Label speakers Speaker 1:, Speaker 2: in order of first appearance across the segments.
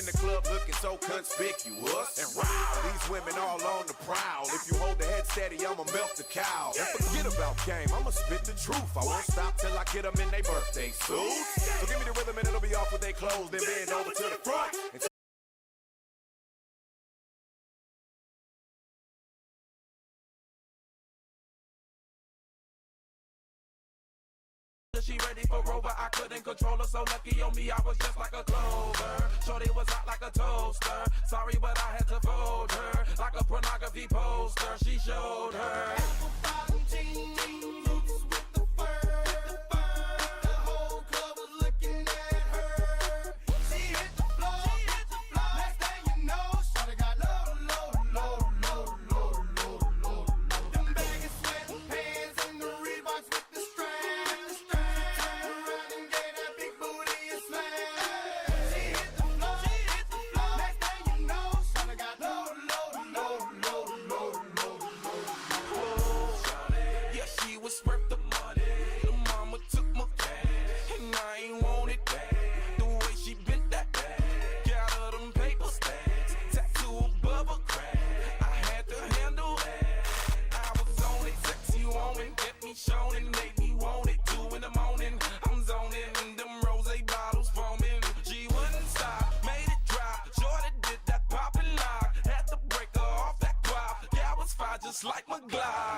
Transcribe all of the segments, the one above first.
Speaker 1: in the club looking so conspicuous. And wow, these women all on the prowl. If you hold the head steady, I'ma melt the cow. And forget about game, I'ma spit the truth. I won't stop till I get them in their birthday suits. So give me the rhythm and it'll be off with their clothes. Then bend over to the front.
Speaker 2: She ready for Rover, I couldn't control her, so lucky on me, I was just like a clover. Shorty was hot like a toaster, sorry but I had to fold her. Like a pornography poster, she showed her. Like my glide.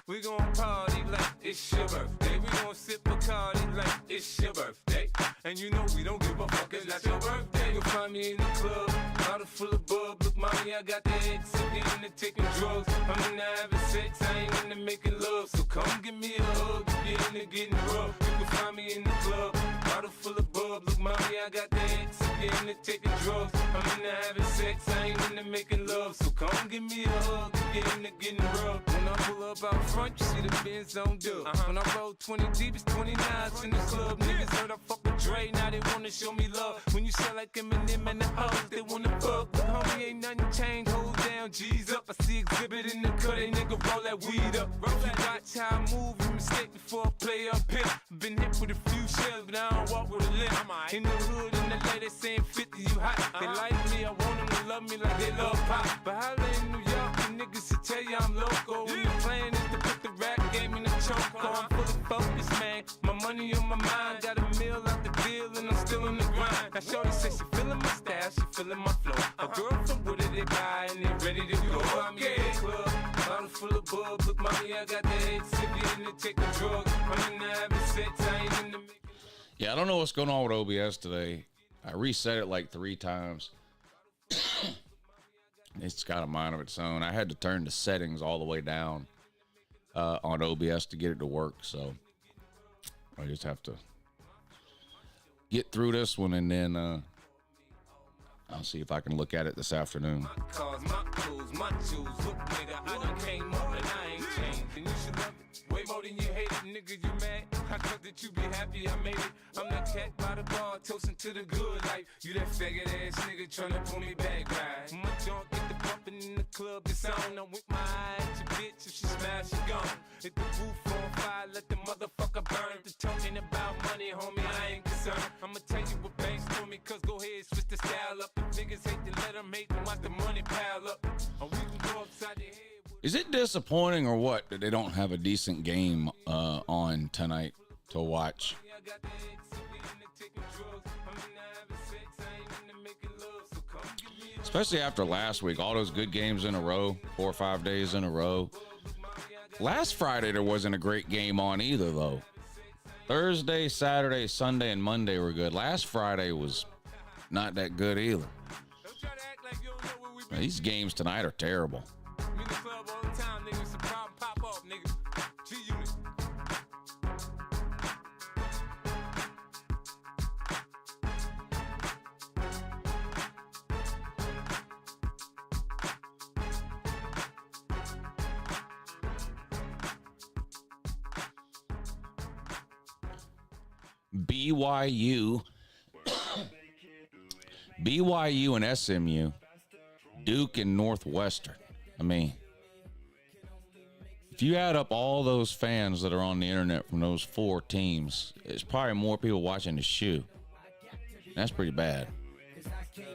Speaker 2: We gon' party like it's your birthday. We gon' sip Bacardi like it's your birthday. And you know we don't give a fuck, it's not your birthday. You'll find me in the club, bottle full of bub. Look, mommy, I got the X, I'm into taking drugs. I'm into having sex, I ain't into making love. So come give me a hug, if you're into getting rough. You can find me in the club, bottle full of bub. Look, mommy, I got the X, I'm into taking drugs. I'm into having sex, I ain't into making love. So come give me a hug, if you're into getting rough. When I pull up out front, you see the Benz on dub. When I roll 20 deep, it's 29s in the club. Niggas heard I fuck with Dre, now they wanna show me love. When you sell like Eminem and the hoes, they wanna fuck. But homie, ain't nothing changed, hold down, G's up. I see exhibit in the cut, they nigga roll that weed up. If you watch how I move, you mistake before I play up here. Been hit with a few shells, but I don't walk with a limp. In the hood, in the LA, they saying 50, you hot. They like me, I want them to love me like they love pop. But holla in New York, the niggas will tell you I'm loco. When the plan is to put the rap game in the choke. I'm fully focused, man. My money on my mind, got a meal out the deal, and I'm still in the grind. Now shorty says she feeling my style, she feeling my flow. A girl from Wooded, they buy, and they ready to go. I'm in the club, bottle full of bub. Look, mommy, I got the X, if you into taking drugs. I'm into having sex, I ain't into making.
Speaker 3: Yeah, I don't know what's going on with OBS today. I reset it like 3 times. It's got a mind of its own. I had to turn the settings all the way down on OBS to get it to work, so I just have to get through this one, and then I'll see if I can look at it this afternoon.
Speaker 2: My cars, my clothes, my shoes. Look, nigga, I done came up and I ain't changed. And you should love it way more than you hate it, nigga. You mad? I thought that you be happy I made it. I'm that cat by the bar, toasting to the good life. You that faggot ass nigga tryna pull me back, right? My junk get the bumping in the club, it's on. I'm with my eye at your bitch, if she smash, she gone. Hit the roof on fire, let the motherfucker burn. The talking about money, homie, I ain't concerned. I'ma tell you what banks do me, cause go ahead, switch the style up. If niggas hate to let them hate, then watch the money pile up. Or we can go upside the head.
Speaker 3: Is it disappointing or what that they don't have a decent game on tonight to watch? Especially after last week, all those good games in a row, 4 or 5 days in a row. Last Friday, there wasn't a great game on either, though. Thursday, Saturday, Sunday, and Monday were good. Last Friday was not that good either. These games tonight are terrible. BYU, BYU and SMU, Duke and Northwestern. I mean, if you add up all those fans that are on the internet from those 4 teams, it's probably more people watching the shoe. That's pretty bad.
Speaker 4: Man,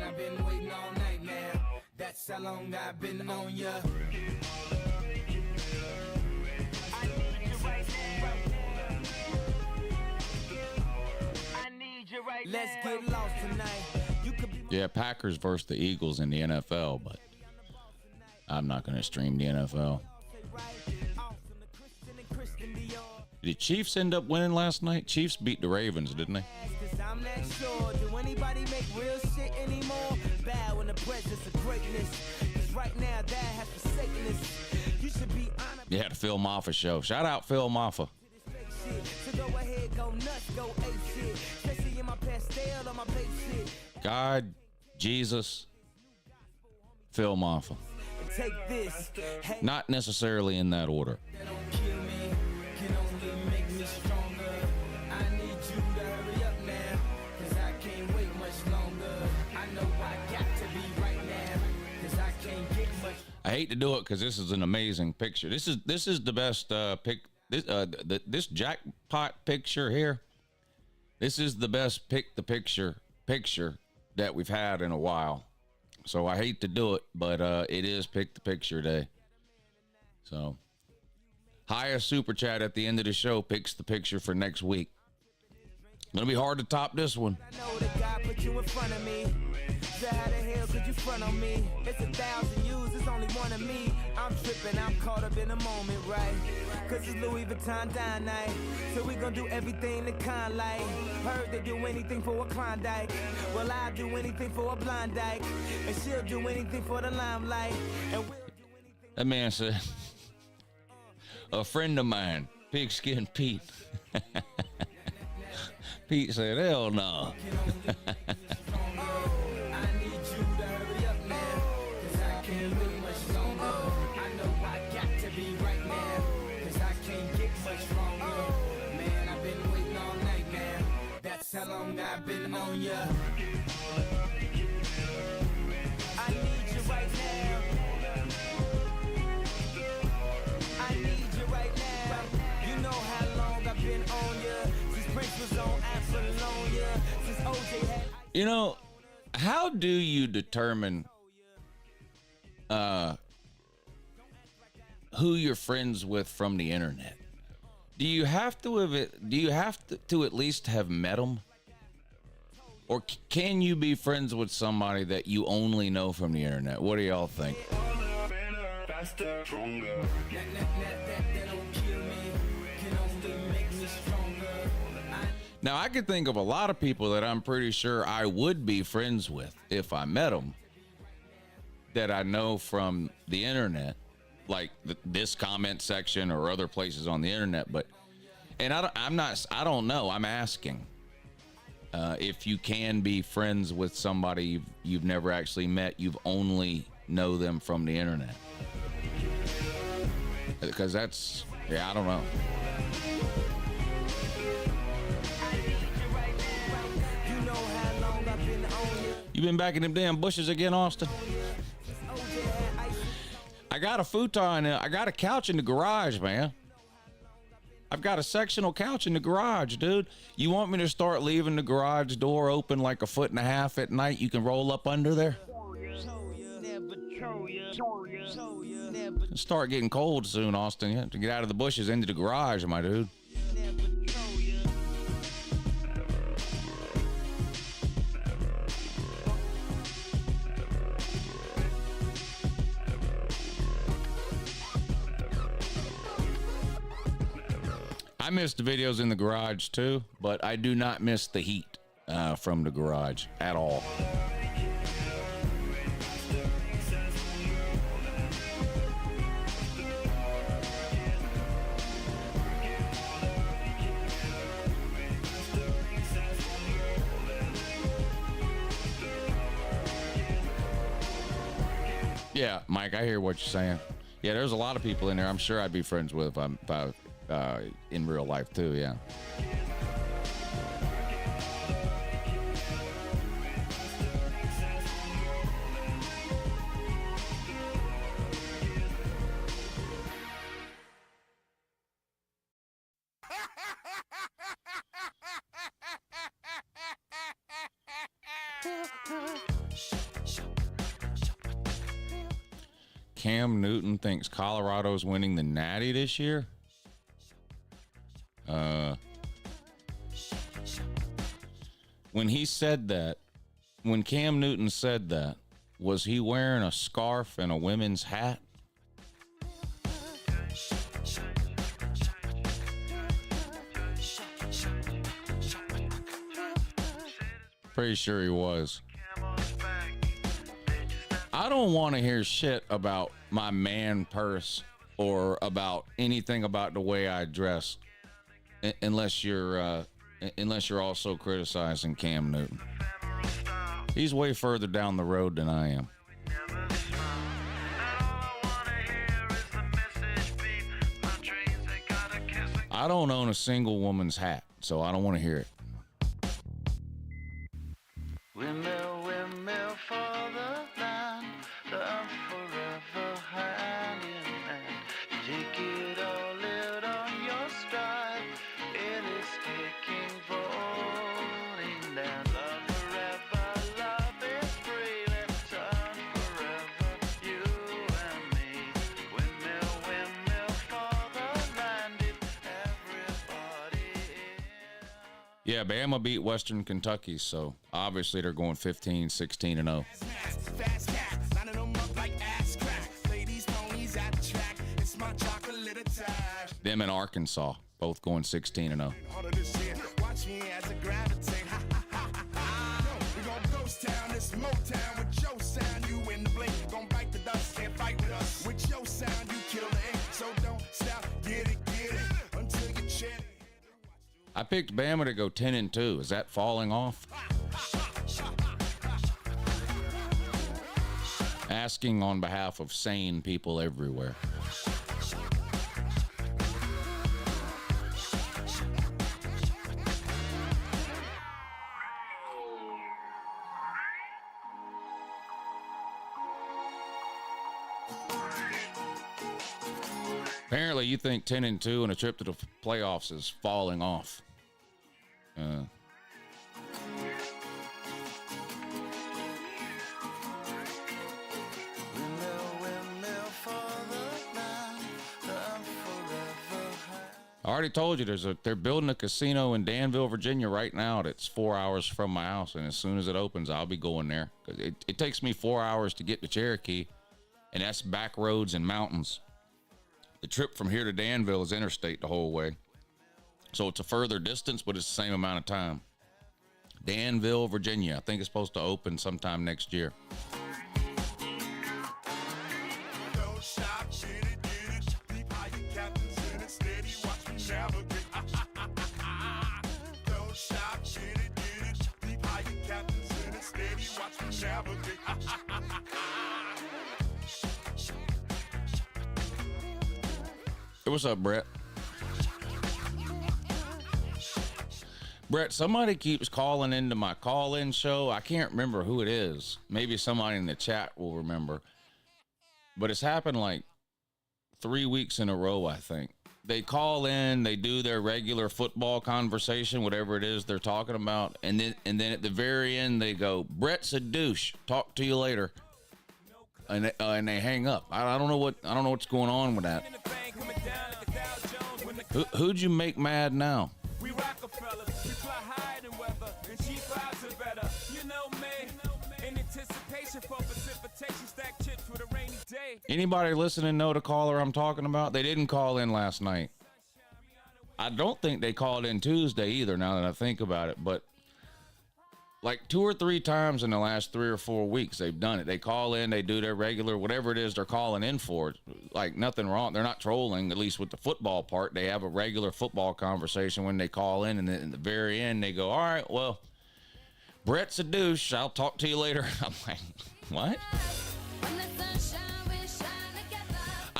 Speaker 4: I've been waiting all night now. That's how long I've been on ya. Let's get lost tonight.
Speaker 3: Yeah, Packers versus the Eagles in the NFL, but I'm not going to stream the NFL. Did Chiefs end up winning last night? Chiefs beat the Ravens, didn't they?
Speaker 4: I'm not sure. Do anybody make real shit anymore? Bow in the presence of greatness. 'Cause right now that has forsaken us. You should be honored.
Speaker 3: Yeah, the Phil Maffa show. Shout out Phil Maffa.
Speaker 4: So go ahead, go nuts, go ape shit. Especially in my pastel on my babe shit.
Speaker 3: God, Jesus, Phil Maffa.
Speaker 4: Take this. Hey,
Speaker 3: Not necessarily in that order.
Speaker 4: that don't kill me. Can only make me stronger. I need you to hurry up now. 'Cause I can't wait much longer. I know I got to be right now. 'Cause I can't get much.
Speaker 3: I hate to do it because this is an amazing picture. This is the best pick. This jackpot picture here. This is the best pick the picture that we've had in a while. So I hate to do it, but it is pick the picture day. So highest super chat at the end of the show picks the picture for next week. Gonna be hard to top this one.
Speaker 4: I know that God put you in front of me. So how the hell could you front on me? It's 1,000 yous, it's only one of me. I'm tripping, I'm caught up in the moment, right? 'Cause it's Louis Vuitton dine night. So we gon' do everything the kind like. Heard they do anything for a Klondike. Well, I'll do anything for a blind dyke. And she'll do anything for the limelight. And we'll do anything.
Speaker 3: That man said, a friend of mine, Pigskin Pete. Pete said, hell no.
Speaker 4: I need you to hurry up now. 'Cause I can't wait much longer. I know I got to be right now. 'Cause I can't get much longer. Man, I've been waiting all night now. That's how long I've been on ya. I need you right now. I need you right now. You know how long I've been on ya. Since Prince was on Apollonia. Since OJ had.
Speaker 3: You know, how do you determine who you're friends with from the internet? Do you have to at least have met them? Or can you be friends with somebody that you only know from the internet? What do y'all think?
Speaker 5: Faster, stronger.
Speaker 4: That don't kill me, can only make me stronger.
Speaker 3: Now, I could think of a lot of people that I'm pretty sure I would be friends with if I met them that I know from the internet, like this comment section or other places on the internet. And I don't know. I'm asking if you can be friends with somebody you've never actually met. You've only know them from the internet. Because that's, yeah, I don't know.
Speaker 4: You know how long I've been on you.
Speaker 3: You been back in them damn bushes again, Austin?
Speaker 4: OJ had ice.
Speaker 3: I got a futon. I got a couch in the garage, man. I've got a sectional couch in the garage, dude. You want me to start leaving the garage door open like 1.5 feet at night? You can roll up under there. It'll start getting cold soon, Austin. You have to get out of the bushes into the garage, my dude. I miss the videos in the garage too, but I do not miss the heat from the garage at all. Yeah, Mike, I hear what you're saying. Yeah, there's a lot of people in there I'm sure I'd be friends with if in real life too. Yeah. Cam Newton thinks Colorado's winning the Natty this year. When he said that, when Cam Newton said that, was he wearing a scarf and a women's hat? Pretty sure he was. I don't want to hear shit about my man purse or about anything about the way I dress, unless you're also criticizing Cam Newton. He's way further down the road than I am. I don't own a single woman's hat, so I don't want to hear it.
Speaker 6: Windmill, windmill for the land, I'm forever hand in hand. Take it all out on your stride, it is kicking, falling down. Love forever, love is free, let's turn forever, you and me. Windmill, windmill for the land, if everybody is.
Speaker 3: Yeah, Bama beat Western Kentucky, so obviously they're going 15, 16, and 0.
Speaker 1: Fast cat, lining them up like ass crack. Ladies, ponies at the track. It's my chocolate attack.
Speaker 3: Them and Arkansas, both going 16 and 0.
Speaker 1: All of this shit, watch me as I gravitate. Ha ha ha ha ha. We gon' ghost town, this Motown with your sound. You in the blink, gon' bite the dust, can't fight with us. With your sound, you kill the ink. So don't stop, get it, until you chin.
Speaker 3: I picked Bama to go 10 and 2. Is that falling off? Asking on behalf of sane people everywhere. Apparently, you think 10 and 2 and a trip to the playoffs is falling off. I already told you they're building a casino in Danville, Virginia right now that's 4 hours from my house, and as soon as it opens, I'll be going there. It takes me 4 hours to get to Cherokee, and that's back roads and mountains. The trip from here to Danville is interstate the whole way. So it's a further distance, but it's the same amount of time. Danville, Virginia. I think it's supposed to open sometime next year.
Speaker 1: Don't stop, get it, deep high, you captains in it, steady, watch me navigate. Don't stop, get it, deep high, you captains in it, steady, watch me navigate.
Speaker 3: Hey, what's up, Brett? Brett, somebody keeps calling into my call-in show. I can't remember who it is. Maybe somebody in the chat will remember. But it's happened like 3 weeks in a row, I think. They call in, they do their regular football conversation, whatever it is they're talking about, and then at the very end they go, "Brett's a douche. Talk to you later." And they hang up. I don't know what's going on with that. Who'd you make mad now?
Speaker 4: We Rockefellers, we fly higher than weather, and cheap vibes are better. You know me, in anticipation for precipitation, stack chips with a rainy day.
Speaker 3: Anybody listening know the caller I'm talking about? They didn't call in last night. I don't think they called in Tuesday either, now that I think about it, but like 2 or 3 times in the last 3 or 4 weeks, they've done it. They call in, they do their regular, whatever it is they're calling in for. Like nothing wrong. They're not trolling, at least with the football part. They have a regular football conversation when they call in, and then at the very end, they go, "All right, well, Brett's a douche. I'll talk to you later." I'm like, what?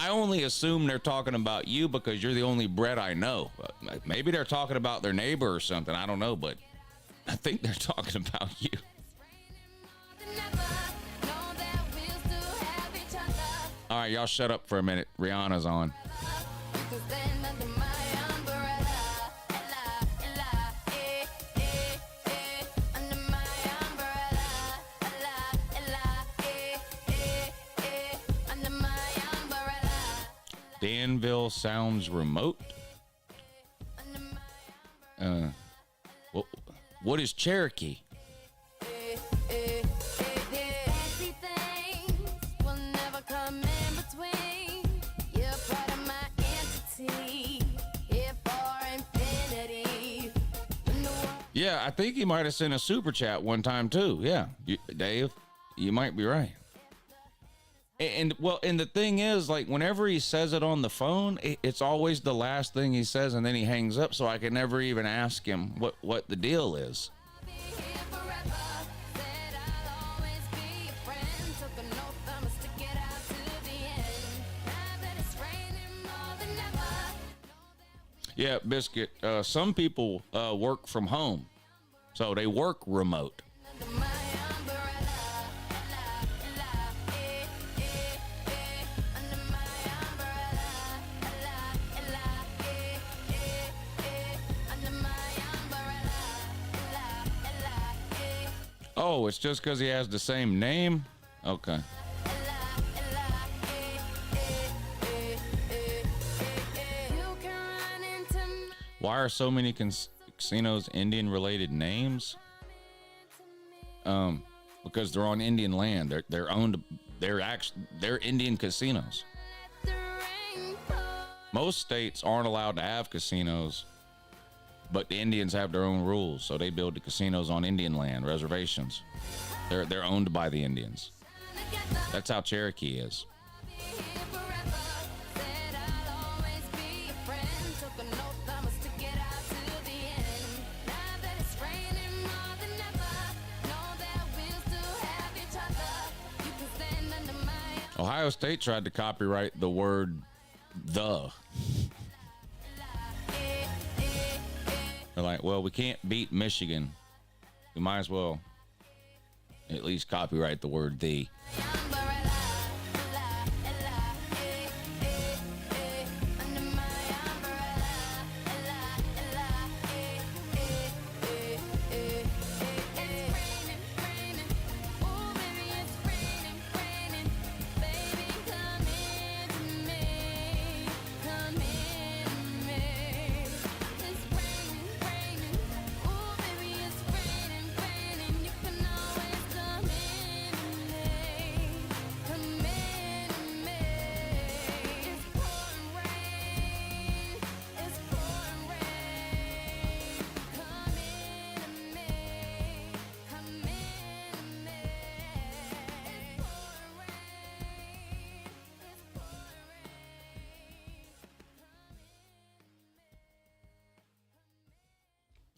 Speaker 3: I only assume they're talking about you because you're the only Brett I know. Maybe they're talking about their neighbor or something. I don't know, but I think they're talking about you. All right, y'all shut up for a minute. Rihanna's on. Danville sounds remote. What is Cherokee? Yeah, I think he might have sent a super chat one time too. Yeah, Dave, you might be right. And the thing is, like, whenever he says it on the phone, it's always the last thing he says, and then he hangs up, so I can never even ask him what the deal is. Yeah, Biscuit. Some people work from home, so they work remote. Oh, it's just because he has the same name? Okay. Why are so many casinos Indian-related names? Because they're on Indian land. They're owned. They're Indian casinos. Most states aren't allowed to have casinos, but the Indians have their own rules, so they build the casinos on Indian land, reservations. They're owned by the Indians. That's how Cherokee is. Ohio State tried to copyright the word "the." They're like, well, we can't beat Michigan. We might as well at least copyright the word "the."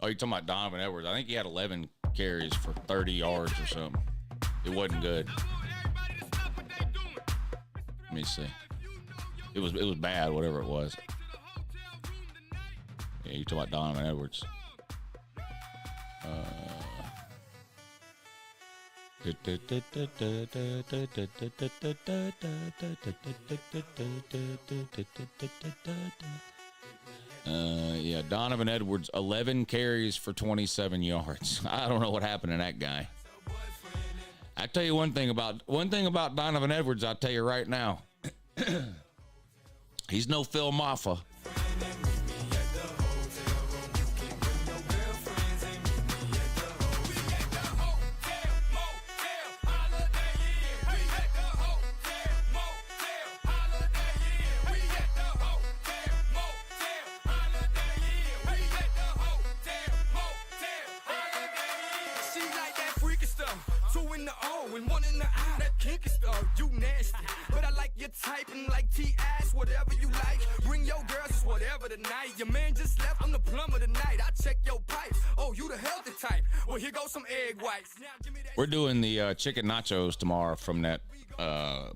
Speaker 3: Oh, you're talking about Donovan Edwards. I think he had 11 carries for 30 yards or something. It wasn't good. Let me see. It was bad, whatever it was. Yeah, you're talking about Donovan Edwards. Yeah, Donovan Edwards, 11 carries for 27 yards. I don't know what happened to that guy. I tell you one thing about Donovan Edwards, I'll tell you right now. He's no Phil Maffa.
Speaker 4: typing like T-Ass, whatever you like. Bring your girls, it's whatever tonight. Your man just left, I'm the plumber tonight. I check your pipes. Oh, you the healthy type. Well, here goes some egg whites. Now give me that.
Speaker 3: We're doing the chicken nachos tomorrow from that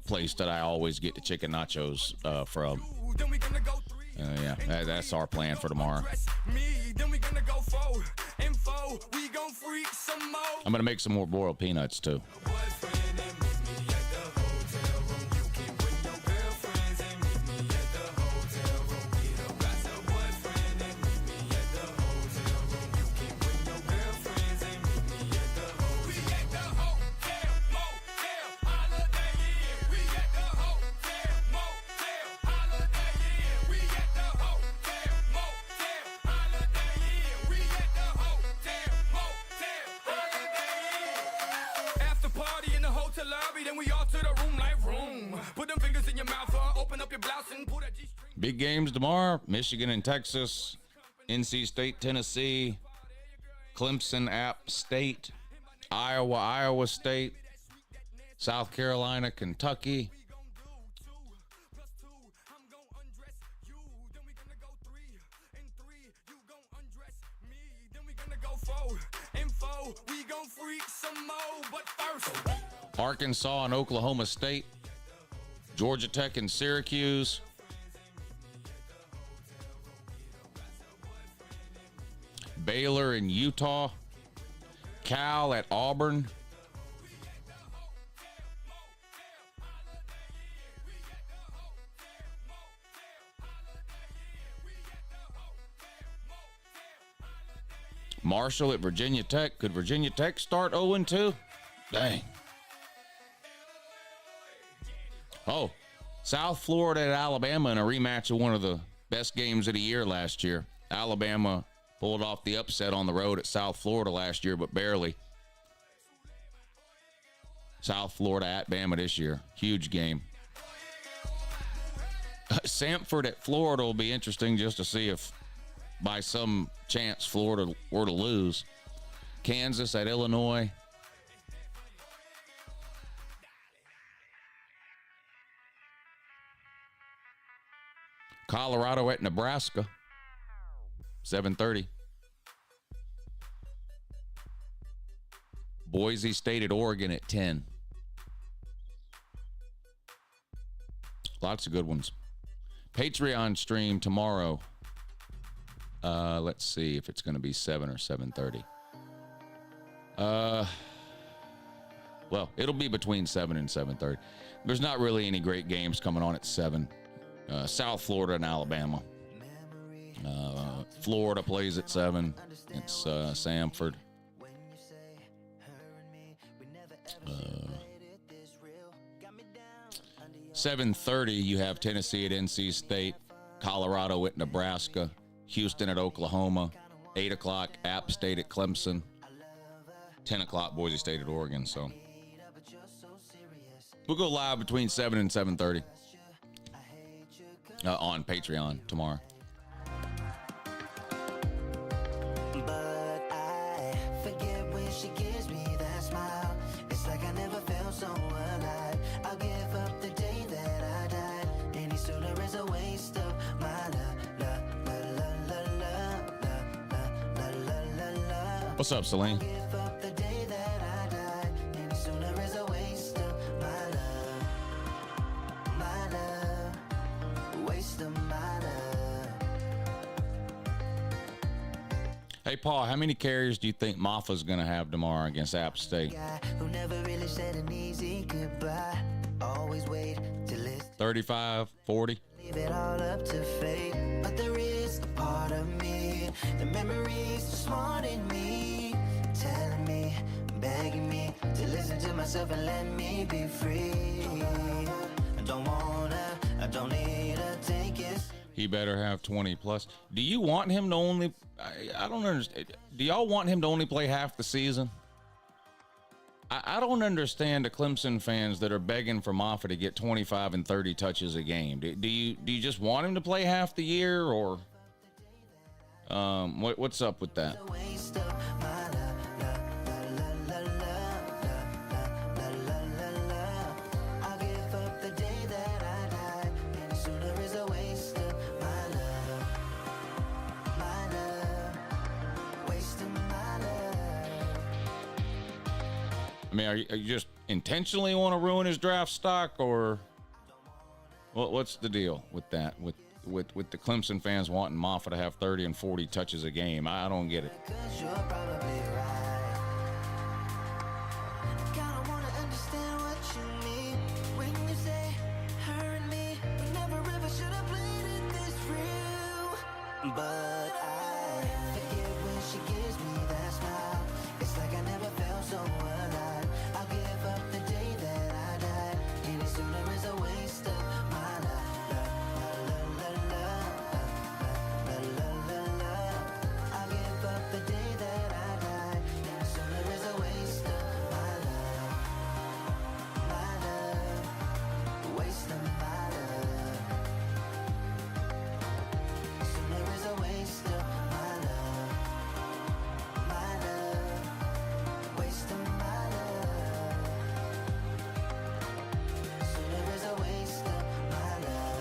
Speaker 3: place that I always get the chicken nachos from.
Speaker 4: Then we gonna go 3
Speaker 3: Yeah, that's our plan for tomorrow.
Speaker 4: Me, then we gonna go 4 and 4. We gon' freak some more.
Speaker 3: I'm gonna make some more boiled peanuts too. Big games tomorrow. Michigan and Texas, NC State, Tennessee, Clemson, App State, Iowa State, South Carolina, Kentucky. Arkansas and Oklahoma State, Georgia Tech and Syracuse, Baylor and Utah, Cal at Auburn, Marshall at Virginia Tech. Could Virginia Tech start 0-2? Dang. Oh, South Florida at Alabama in a rematch of one of the best games of the year last year. Alabama pulled off the upset on the road at South Florida last year, but barely. South Florida at Bama this year. Huge game. Samford at Florida will be interesting just to see if by some chance Florida were to lose. Kansas at Illinois. Colorado at Nebraska. 7:30. Boise State at Oregon at 10. Lots of good ones. Patreon stream tomorrow. Let's see if it's going to be 7 or 7:30. Well, it'll be between 7 and 7:30. There's not really any great games coming on at 7. South Florida and Alabama. Florida plays at 7. It's Samford. 7:30, you have Tennessee at NC State, Colorado at Nebraska, Houston at Oklahoma, 8 o'clock, App State at Clemson, 10 o'clock, Boise State at Oregon. So we'll go live between 7 and 7:30 on Patreon tomorrow.
Speaker 7: But I forget when she gives me that smile. It's like I never felt so alive. I'll give up the day that I died. Any sooner is a waste of my love.
Speaker 3: What's up, Celine?
Speaker 7: Give up the day that I died. Any sooner is a waste of my love. Waste of my love.
Speaker 3: Hey, Paul, how many carries do you think Maffa's going to have tomorrow against App State?
Speaker 7: Guy who never really said an easy goodbye. Always wait till it's
Speaker 3: 35, 40?
Speaker 7: leave it all up to fate. But there is a part of me, the memories are smart in me, telling me, begging me to listen to myself and let me be free. I don't need to take it.
Speaker 3: He better have 20 plus. Do you want him to only... I don't understand. Do y'all want him to only play half the season? I don't understand the Clemson fans that are begging for Maffa to get 25 and 30 touches a game. Do you just want him to play half the year, or what's up with that?
Speaker 7: A waste of my love. I'll give up the day that I
Speaker 3: I mean, are you just intentionally want to ruin his draft stock, or what's the deal with that? With the Clemson fans wanting Moffa to have 30 and 40 touches a game? I don't get it.
Speaker 7: 'Cause you're probably right. Kinda wanna understand what you mean when you say her and me. We never ever should have played it this real. But I forget when she gives me that smile. It's like I never felt so alive. I'll give up the day that I died. Any sooner is a waste of my life. I'll give up the day that I died. Any sooner is a waste of my love. My love. Waste of my love. Sooner is a waste of my love. My love. Waste of my love. Sooner is a waste of my love.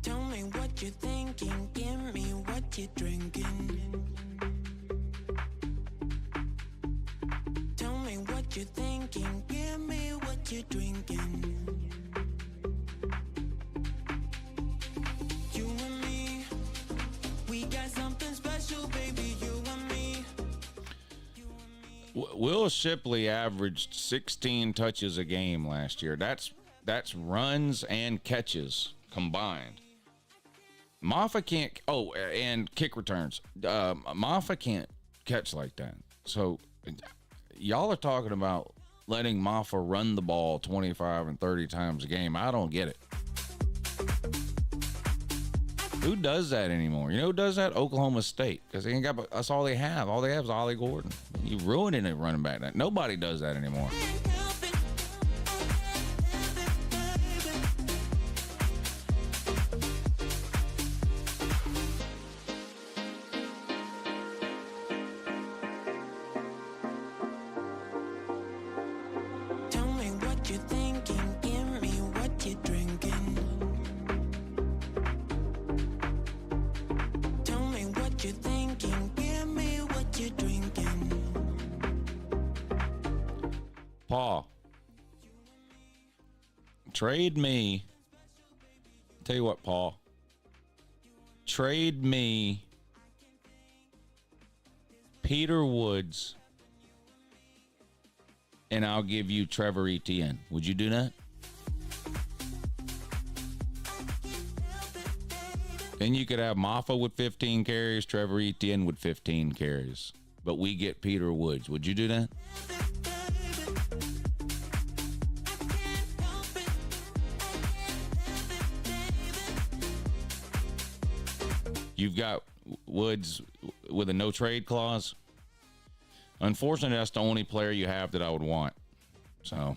Speaker 4: Tell me what you're thinking, give me what you're drinking. Tell me what you're thinking, give me what you're drinking. You and me, we got something special, baby, you and me.
Speaker 3: Will Shipley averaged 16 touches a game last year. That's runs and catches combined. Moffa can't. Oh, and kick returns. Moffa can't catch like that. So y'all are talking about letting Moffa run the ball 25 and 30 times a game. I don't get it. Who does that anymore? You know who does that? Oklahoma State. Because they ain't got. That's all they have. All they have is Ollie Gordon. You ruining it running back. Nobody does that anymore.
Speaker 4: Tell me what you're thinking, give me what you're drinking. Tell me what you're thinking, give me what you're drinking.
Speaker 3: Paul, trade me. Tell you what, Paul. Trade me Peter Woods, and I'll give you Trevor Etienne. Would you do that? Then you could have Moffa with 15 carries, Trevor Etienne with 15 carries. But we get Peter Woods. Would you do that? You've got Woods with a no trade clause. Unfortunately, that's the only player you have that I would want. So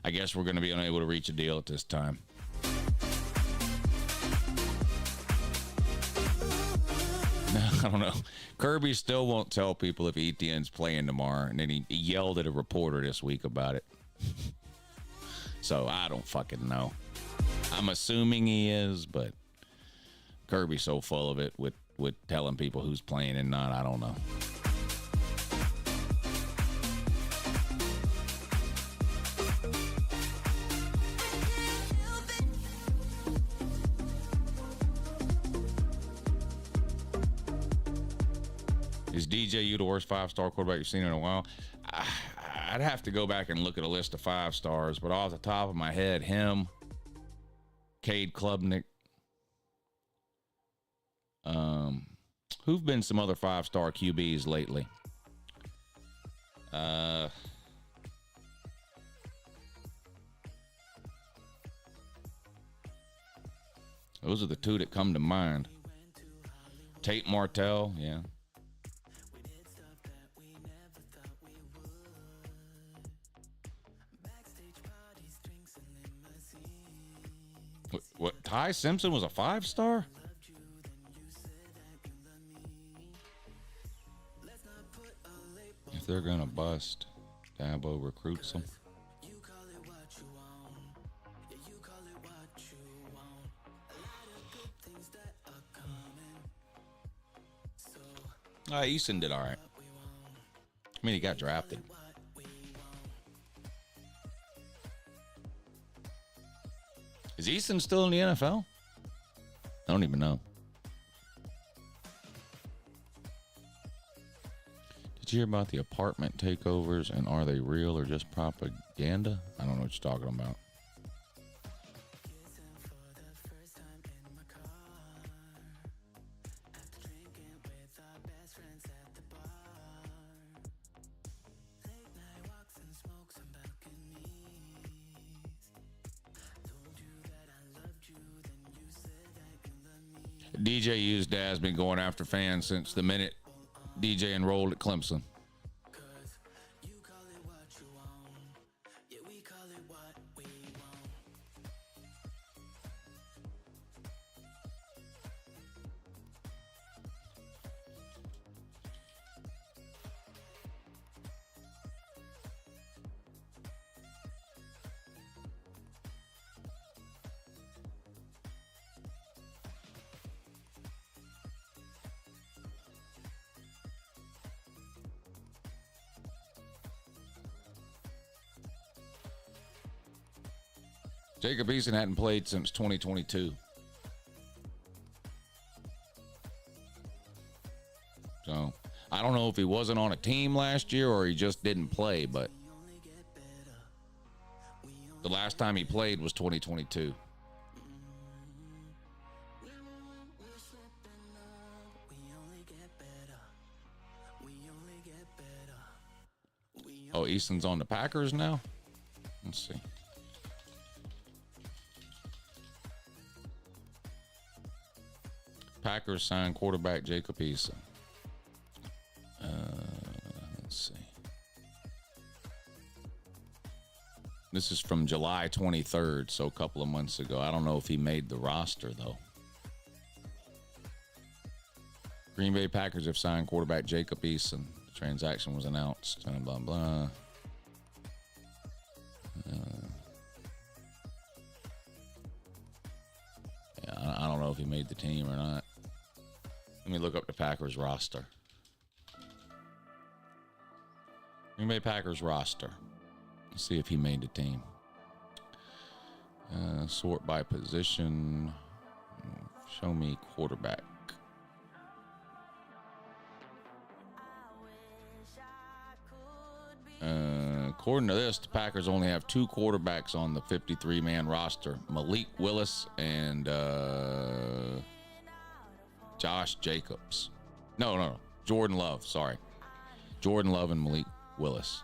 Speaker 3: I guess we're going to be unable to reach a deal at this time. I don't know. Kirby still won't tell people if Etienne's playing tomorrow. And then he yelled at a reporter this week about it. So I don't fucking know. I'm assuming he is, but Kirby's so full of it with telling people who's playing and not. I don't know. Is DJ the worst 5-star quarterback you've seen in a while? I'd have to go back and look at a list of 5 stars, but off the top of my head, him, Cade Klubnik, who've been some other 5-star QBs lately? Those are the 2 that come to mind. Tate Martell, yeah. What? Ty Simpson was a 5-star? if they're gonna bust. Dabo recruits them. Easton did all right. I mean, he got drafted. Is Easton still in the NFL? I don't even know. Did you hear about the apartment takeovers, and are they real or just propaganda? I don't know what you're talking about. DJ Used Dad's been going after fans since the minute DJ enrolled at Clemson. Jacob Eason hadn't played since 2022. So, I don't know if he wasn't on a team last year or he just didn't play, but the last time he played was 2022. Oh, Easton's on the Packers now? Let's see. Packers signed quarterback Jacob Eason. Let's see. This is from July 23rd, so a couple of months ago. I don't know if he made the roster, though. Green Bay Packers have signed quarterback Jacob Eason. The transaction was announced. Blah, blah. I don't know if he made the team or not. Let me look up the Packers roster. Green Bay Packers roster. Let's see if he made the team. Sort by position. Show me quarterback. According to this, the Packers only have two quarterbacks on the 53-man roster. Malik Willis and Josh Jacobs. No. Jordan Love, sorry. Jordan Love and Malik Willis.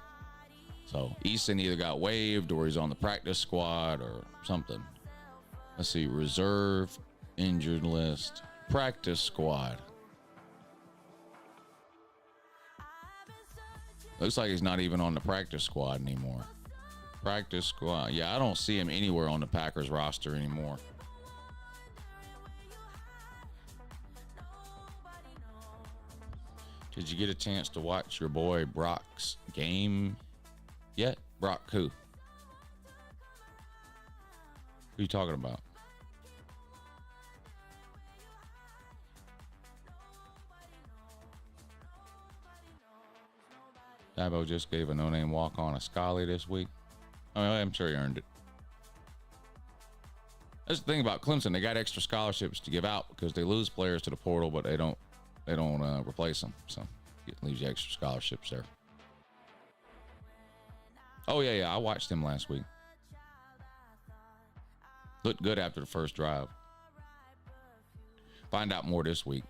Speaker 3: So Easton either got waived or he's on the practice squad or something. Let's see. Reserve, injured list, practice squad. Looks like he's not even on the practice squad anymore. Practice squad. Yeah, I don't see him anywhere on the Packers roster anymore. Did you get a chance to watch your boy Brock's game yet? Brock who? Who are you talking about? Dabo just gave a no-name walk-on a Scully this week. I mean, I'm sure he earned it. That's the thing about Clemson. They got extra scholarships to give out because they lose players to the portal, but they don't replace them. So it leaves you extra scholarships there. Oh, yeah. I watched him last week. Looked good after the first drive. Find out more this week.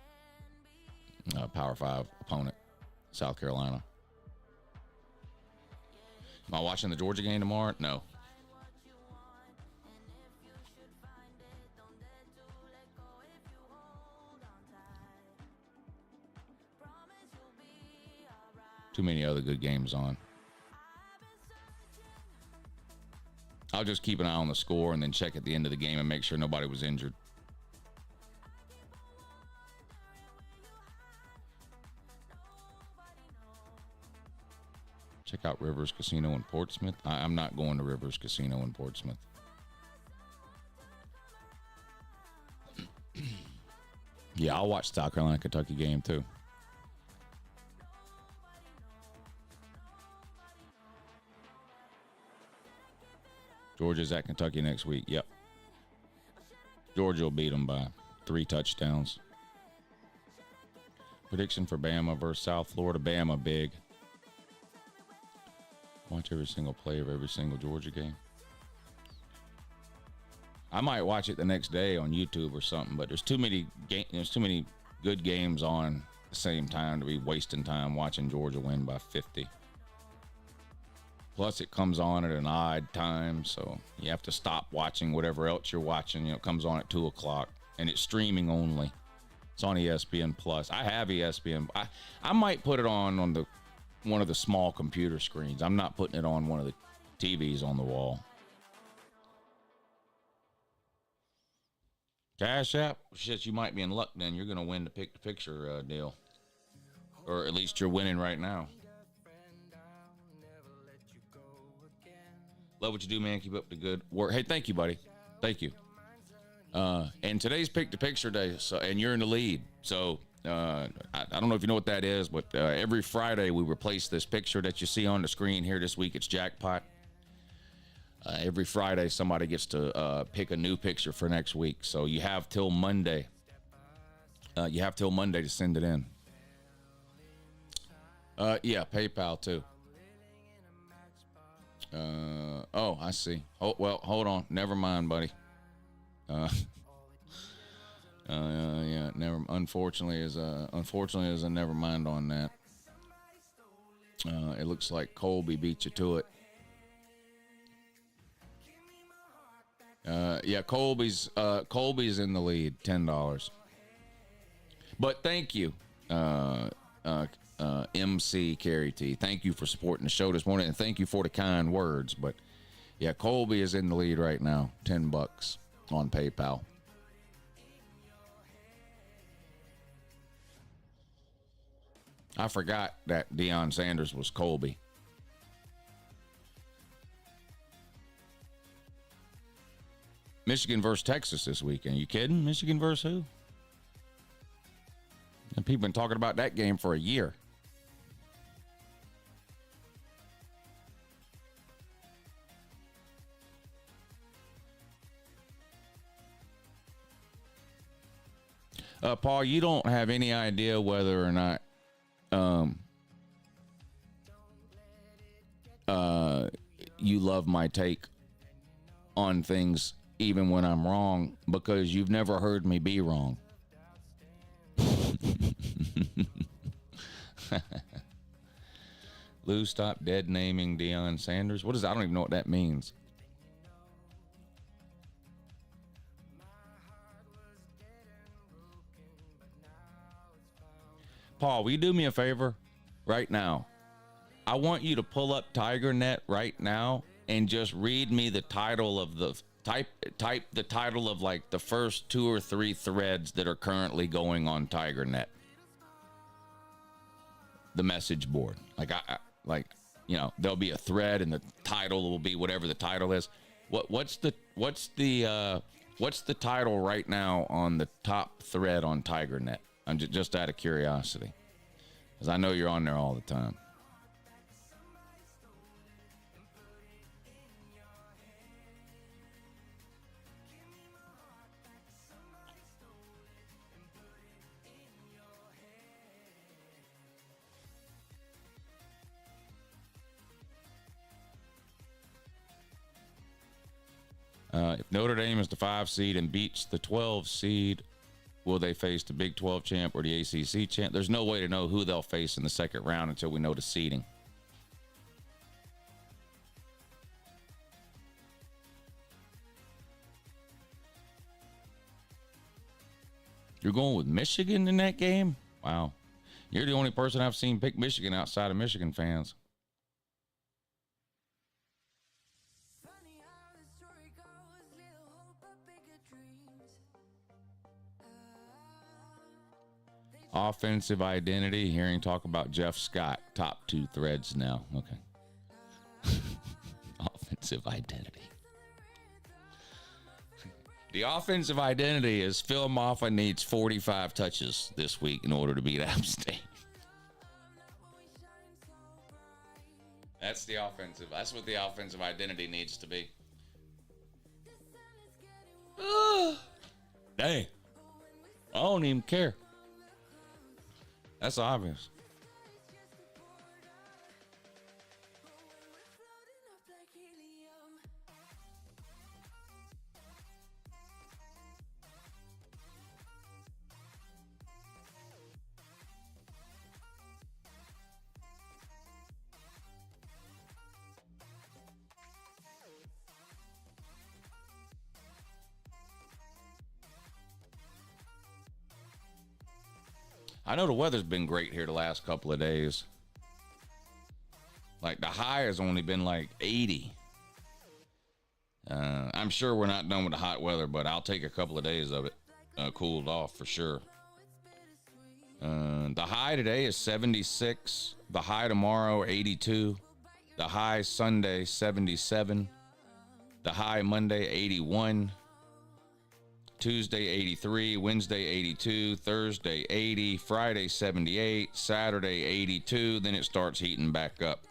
Speaker 3: Power 5 opponent, South Carolina. Am I watching the Georgia game tomorrow? No. Too many other good games on. I'll just keep an eye on the score and then check at the end of the game and make sure nobody was injured. Check out Rivers Casino in Portsmouth. I'm not going to Rivers Casino in Portsmouth. Yeah, I'll watch South Carolina Kentucky game too. Georgia's at Kentucky next week. Yep. Georgia will beat them by 3 touchdowns. Prediction for Bama versus South Florida. Bama big. Watch every single play of every single Georgia game. I might watch it the next day on YouTube or something, but there's too many good games on at the same time to be wasting time watching Georgia win by 50. Plus, it comes on at an odd time, so you have to stop watching whatever else you're watching. You know, it comes on at 2 o'clock, and it's streaming only. It's on ESPN Plus. I have ESPN. I might put it on one of the small computer screens. I'm not putting it on one of the TVs on the wall. Cash App? Shit, you might be in luck then. You're going to win the pick-the-picture deal. Or at least you're winning right now. Love what you do, man. Keep up the good work. Hey, thank you, buddy. Thank you. And today's pick-the-picture day, so, and you're in the lead. So I don't know if you know what that is, but every Friday we replace this picture that you see on the screen here. This week it's jackpot. Every Friday somebody gets to pick a new picture for next week. So you have till Monday. You have till Monday to send it in. Yeah, PayPal too. Oh, I see. Oh, well, hold on. Never mind, buddy. Yeah, unfortunately is a never mind on that. It looks like Colby beat you to it. Yeah, Colby's in the lead, $10. But thank you, MC Carrie T. Thank you for supporting the show this morning, and thank you for the kind words. But yeah, Colby is in the lead right now, $10 on PayPal. I forgot that Deion Sanders was Colby. Michigan versus Texas this weekend. You kidding? Michigan versus who? And people been talking about that game for a year. Paul, you don't have any idea whether or not you love my take on things even when I'm wrong, because you've never heard me be wrong. Lou, stop dead naming Deion Sanders. What is that? I don't even know what that means. Paul, will you do me a favor right now? I want you to pull up TigerNet right now and just read me the title of the type the title of like the first 2 or 3 threads that are currently going on TigerNet. The message board. Like you know, there'll be a thread and the title will be whatever the title is. What's the title right now on the top thread on TigerNet? I'm just out of curiosity, because I know you're on there all the time. If Notre Dame is the 5 seed and beats the 12 seed, will they face the Big 12 champ or the ACC champ? There's no way to know who they'll face in the second round until we know the seeding. You're going with Michigan in that game? Wow. You're the only person I've seen pick Michigan outside of Michigan fans. Offensive identity, hearing talk about Jeff Scott. Top 2 threads now. Okay. offensive identity. The offensive identity is Phil Moffa needs 45 touches this week in order to beat App State. That's the offensive. That's what the offensive identity needs to be. Dang. I don't even care. That's obvious. I know the weather's been great here the last couple of days. Like the high has only been like 80. I'm sure we're not done with the hot weather, but I'll take a couple of days of it cooled off for sure. The high today is 76. The high tomorrow, 82. The high Sunday, 77. The high Monday, 81. Tuesday, 83, Wednesday, 82, Thursday, 80, Friday, 78, Saturday, 82, then it starts heating back up.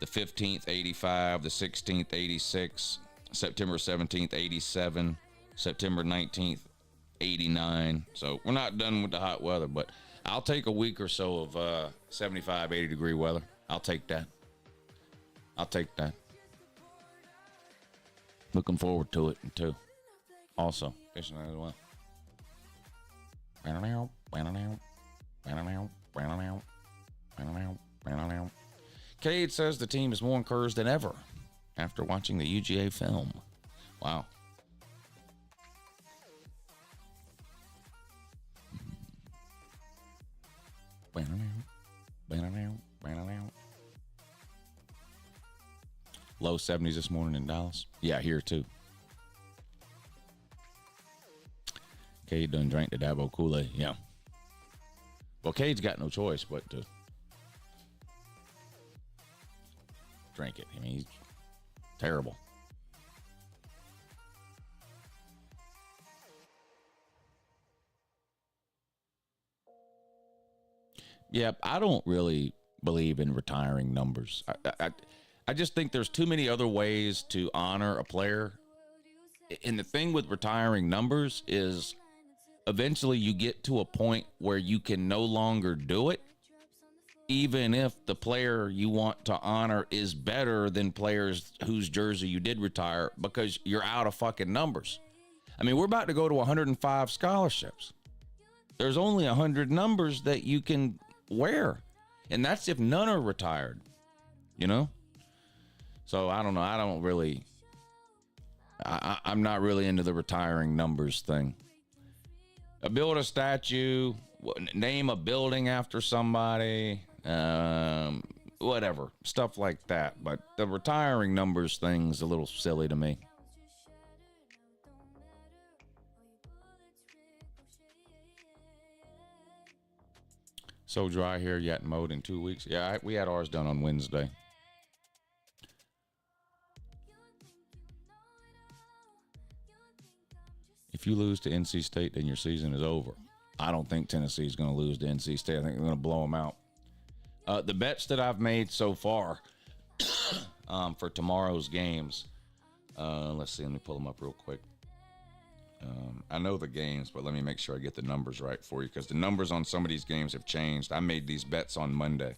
Speaker 3: The 15th, 85, the 16th, 86, September 17th, 87, September 19th, 89. So we're not done with the hot weather, but I'll take a week or so of 75, 80 degree weather. I'll take that. I'll take that. Looking forward to it, too. Also, fishing as well. Cade says the team is more encouraged than ever after watching the UGA film. Wow. Low 70s this morning in Dallas. Yeah, here too. Cade done drank the Dabo Kool-Aid. Yeah. Well, Cade's got no choice but to drink it. I mean, he's terrible. Yeah, I don't really believe in retiring numbers. I just think there's too many other ways to honor a player. And the thing with retiring numbers is eventually you get to a point where you can no longer do it, even if the player you want to honor is better than players whose jersey you did retire, because you're out of fucking numbers. I mean, we're about to go to 105 scholarships. There's only 100 numbers that you can wear, and that's if none are retired, you know? So I don't know. I'm not really into the retiring numbers thing. Build a statue, name a building after somebody, whatever, stuff like that. But the retiring numbers thing's a little silly to me. So dry here, yet mowed in 2 weeks. Yeah, we had ours done on Wednesday. If you lose to NC State, then your season is over. I don't think Tennessee is going to lose to NC State. I think they're going to blow them out. The bets that I've made so far for tomorrow's games, let's see, let me pull them up real quick. I know the games, but let me make sure I get the numbers right for you, because the numbers on some of these games have changed. I made these bets on Monday.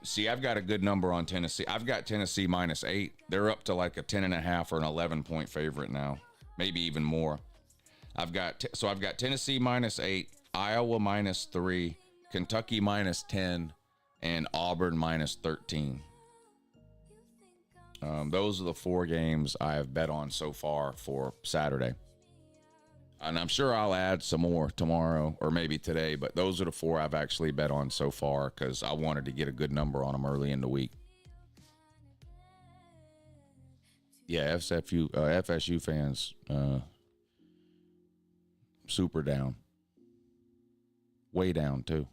Speaker 3: See, I've got a good number on Tennessee. I've got Tennessee -8. They're up to like a 10.5 or an 11-point favorite now. Maybe even more. I've got Tennessee -8, Iowa -3, Kentucky -10, and Auburn -13. Those are the 4 games I have bet on so far for Saturday. And I'm sure I'll add some more tomorrow or maybe today, but those are the 4 I've actually bet on so far because I wanted to get a good number on them early in the week. Yeah, FSU fans, super down. Way down, too.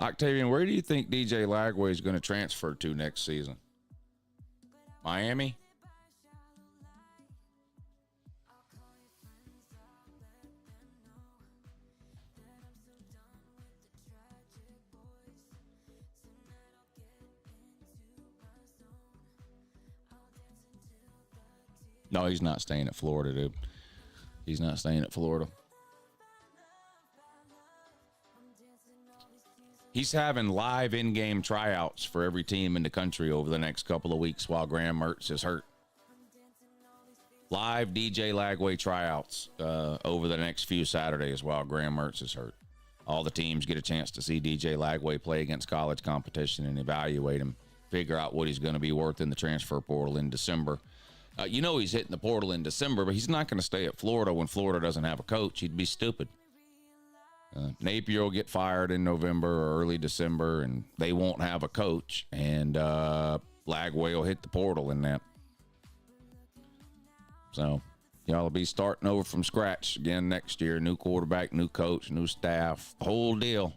Speaker 3: Octavian, where do you think DJ Lagway is going to transfer to next season? Miami? No, he's not staying at Florida, dude. He's not staying at Florida. He's having live in-game tryouts for every team in the country over the next couple of weeks while Graham Mertz is hurt. Live DJ Lagway tryouts over the next few Saturdays while Graham Mertz is hurt. All the teams get a chance to see DJ Lagway play against college competition and evaluate him, figure out what he's going to be worth in the transfer portal in December. You know he's hitting the portal in December, but he's not going to stay at Florida when Florida doesn't have a coach. He'd be stupid. Napier will get fired in November or early December, and they won't have a coach, and Lagway will hit the portal in that. So y'all will be starting over from scratch again next year. New quarterback, new coach, new staff, whole deal.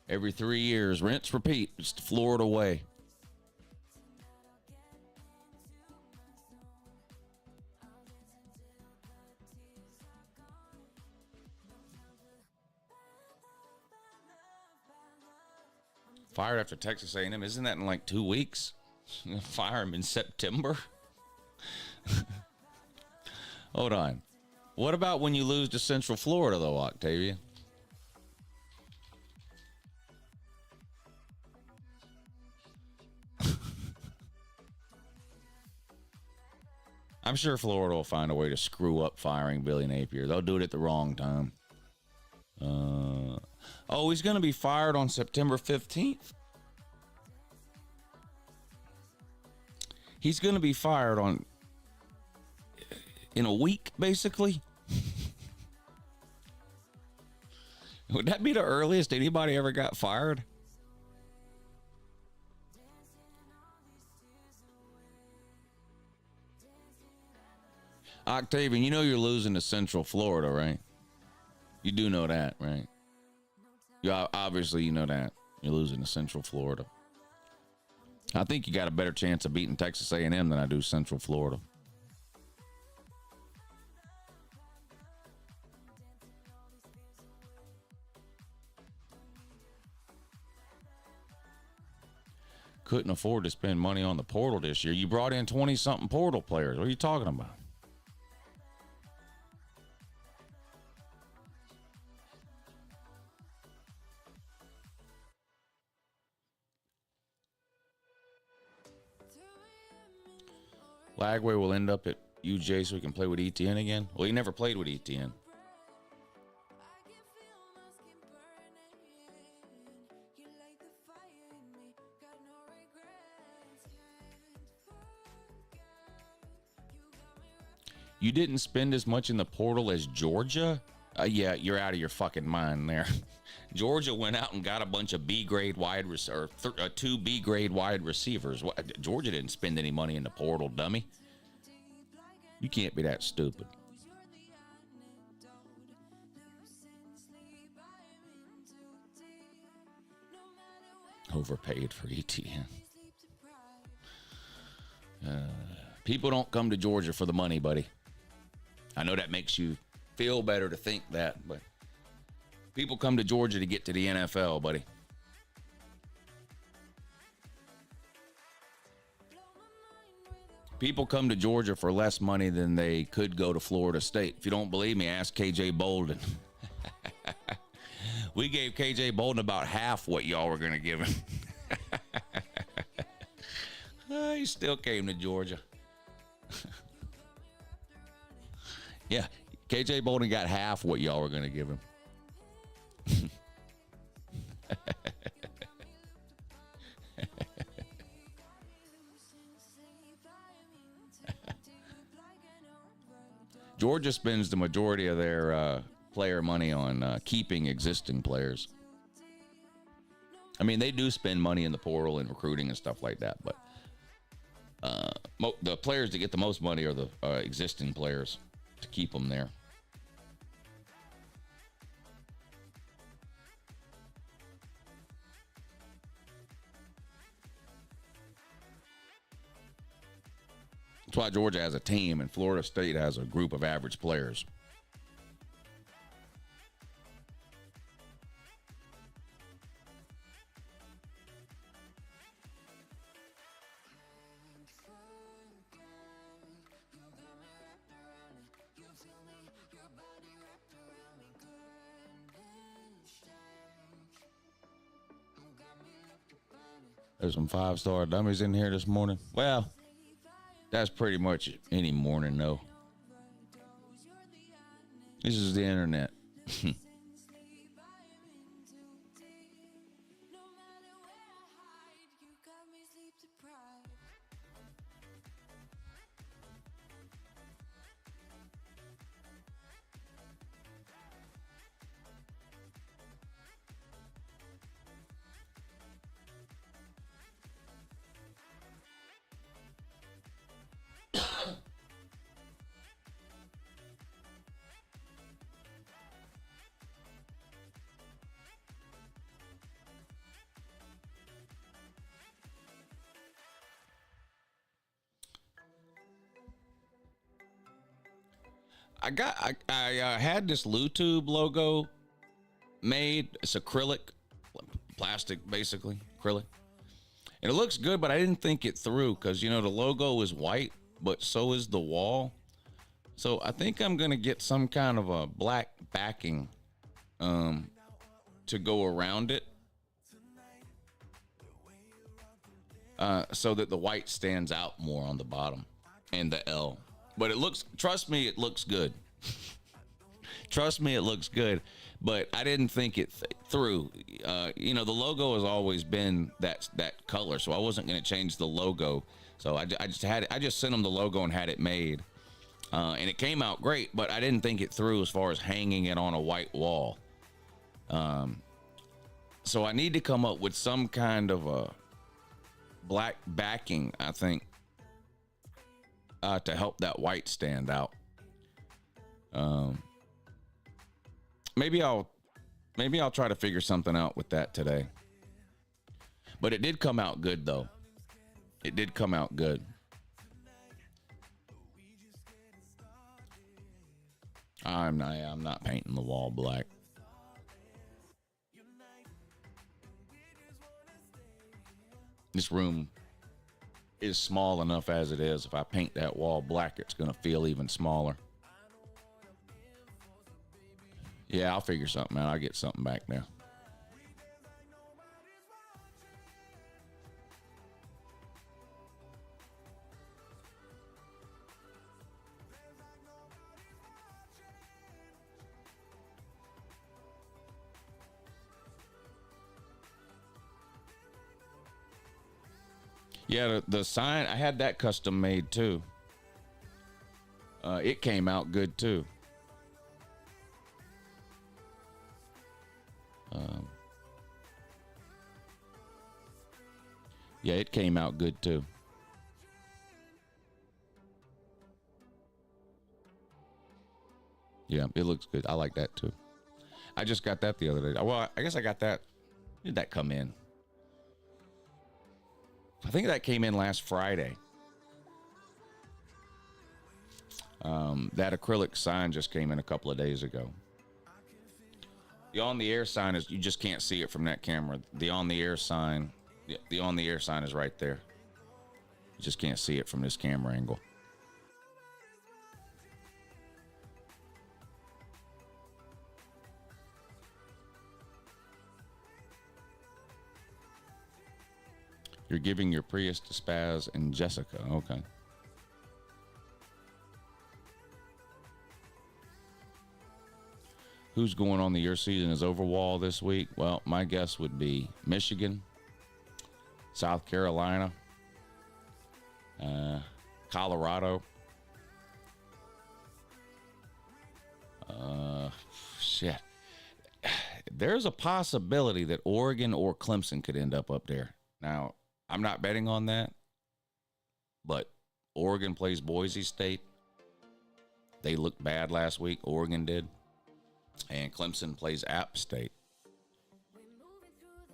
Speaker 3: Every 3 years, rinse, repeat. It's the Florida way. Fired after Texas A&M. Isn't that in like 2 weeks? Fire him in September? Hold on. What about when you lose to Central Florida, though, Octavia? I'm sure Florida will find a way to screw up firing Billy Napier. They'll do it at the wrong time. Oh, he's going to be fired on September 15th. He's going to be fired in a week, basically. Would that be the earliest anybody ever got fired? Octavian, you know you're losing to Central Florida, right? You do know that, right? Obviously, you know that. You're losing to Central Florida. I think you got a better chance of beating Texas A&M than I do Central Florida. Couldn't afford to spend money on the portal this year. You brought in 20-something portal players. What are you talking about? Lagway will end up at UJ so he can play with ETN again. Well, he never played with ETN. You didn't spend as much in the portal as Georgia? Yeah, you're out of your fucking mind there. Georgia went out and got a bunch of B-grade wide two B-grade wide receivers. Georgia didn't spend any money in the portal, dummy. You can't be that stupid. Overpaid for ETN. People don't come to Georgia for the money, buddy. I know that makes you feel better to think that, but people come to Georgia to get to the NFL, buddy. People come to Georgia for less money than they could go to Florida State. If you don't believe me, ask KJ Bolden. We gave KJ Bolden about half what y'all were going to give him. He still came to Georgia. Yeah, KJ Bolden got half what y'all were going to give him. Georgia spends the majority of their player money on keeping existing players. I mean, they do spend money in the portal and recruiting and stuff like that, but the players that get the most money are the existing players to keep them there. That's why Georgia has a team and Florida State has a group of average players. There's some 5-star dummies in here this morning. Well, that's pretty much any morning, though. This is the internet. I had this LouTube logo made. It's acrylic, plastic basically, acrylic. And it looks good, but I didn't think it through because, you know, the logo is white, but so is the wall. So I think I'm going to get some kind of a black backing to go around it so that the white stands out more on the bottom and the L. But it looks, trust me, it looks good. Trust me, it looks good. But I didn't think it through. You know, the logo has always been that color, so I wasn't going to change the logo. So I just sent them the logo and had it made, and it came out great. But I didn't think it through as far as hanging it on a white wall. So I need to come up with some kind of a black backing, I think, to help that white stand out. Maybe I'll try to figure something out with that today. But it did come out good, though. It did come out good. I'm not painting the wall black. This room is small enough as it is. If I paint that wall black, it's going to feel even smaller. Yeah, I'll figure something out. I'll get something back there. Yeah, the sign, I had that custom made too. It came out good too. Yeah, it came out good too. Yeah, it looks good. I like that too. I just got that the other day. Well, I guess I got that. When did that come in? I think that came in last Friday. That acrylic sign just came in a couple of days ago. The on the air sign is, you just can't see it from that camera. The on the air sign, the on the air sign is right there. You just can't see it from this camera angle. You're giving your Prius to Spaz and Jessica. Okay. Who's going on the year season is Overwall this week? Well, my guess would be Michigan, South Carolina, Colorado. Shit. There's a possibility that Oregon or Clemson could end up there. Now, I'm not betting on that, but Oregon plays Boise State. They looked bad last week. Oregon did. And Clemson plays App State.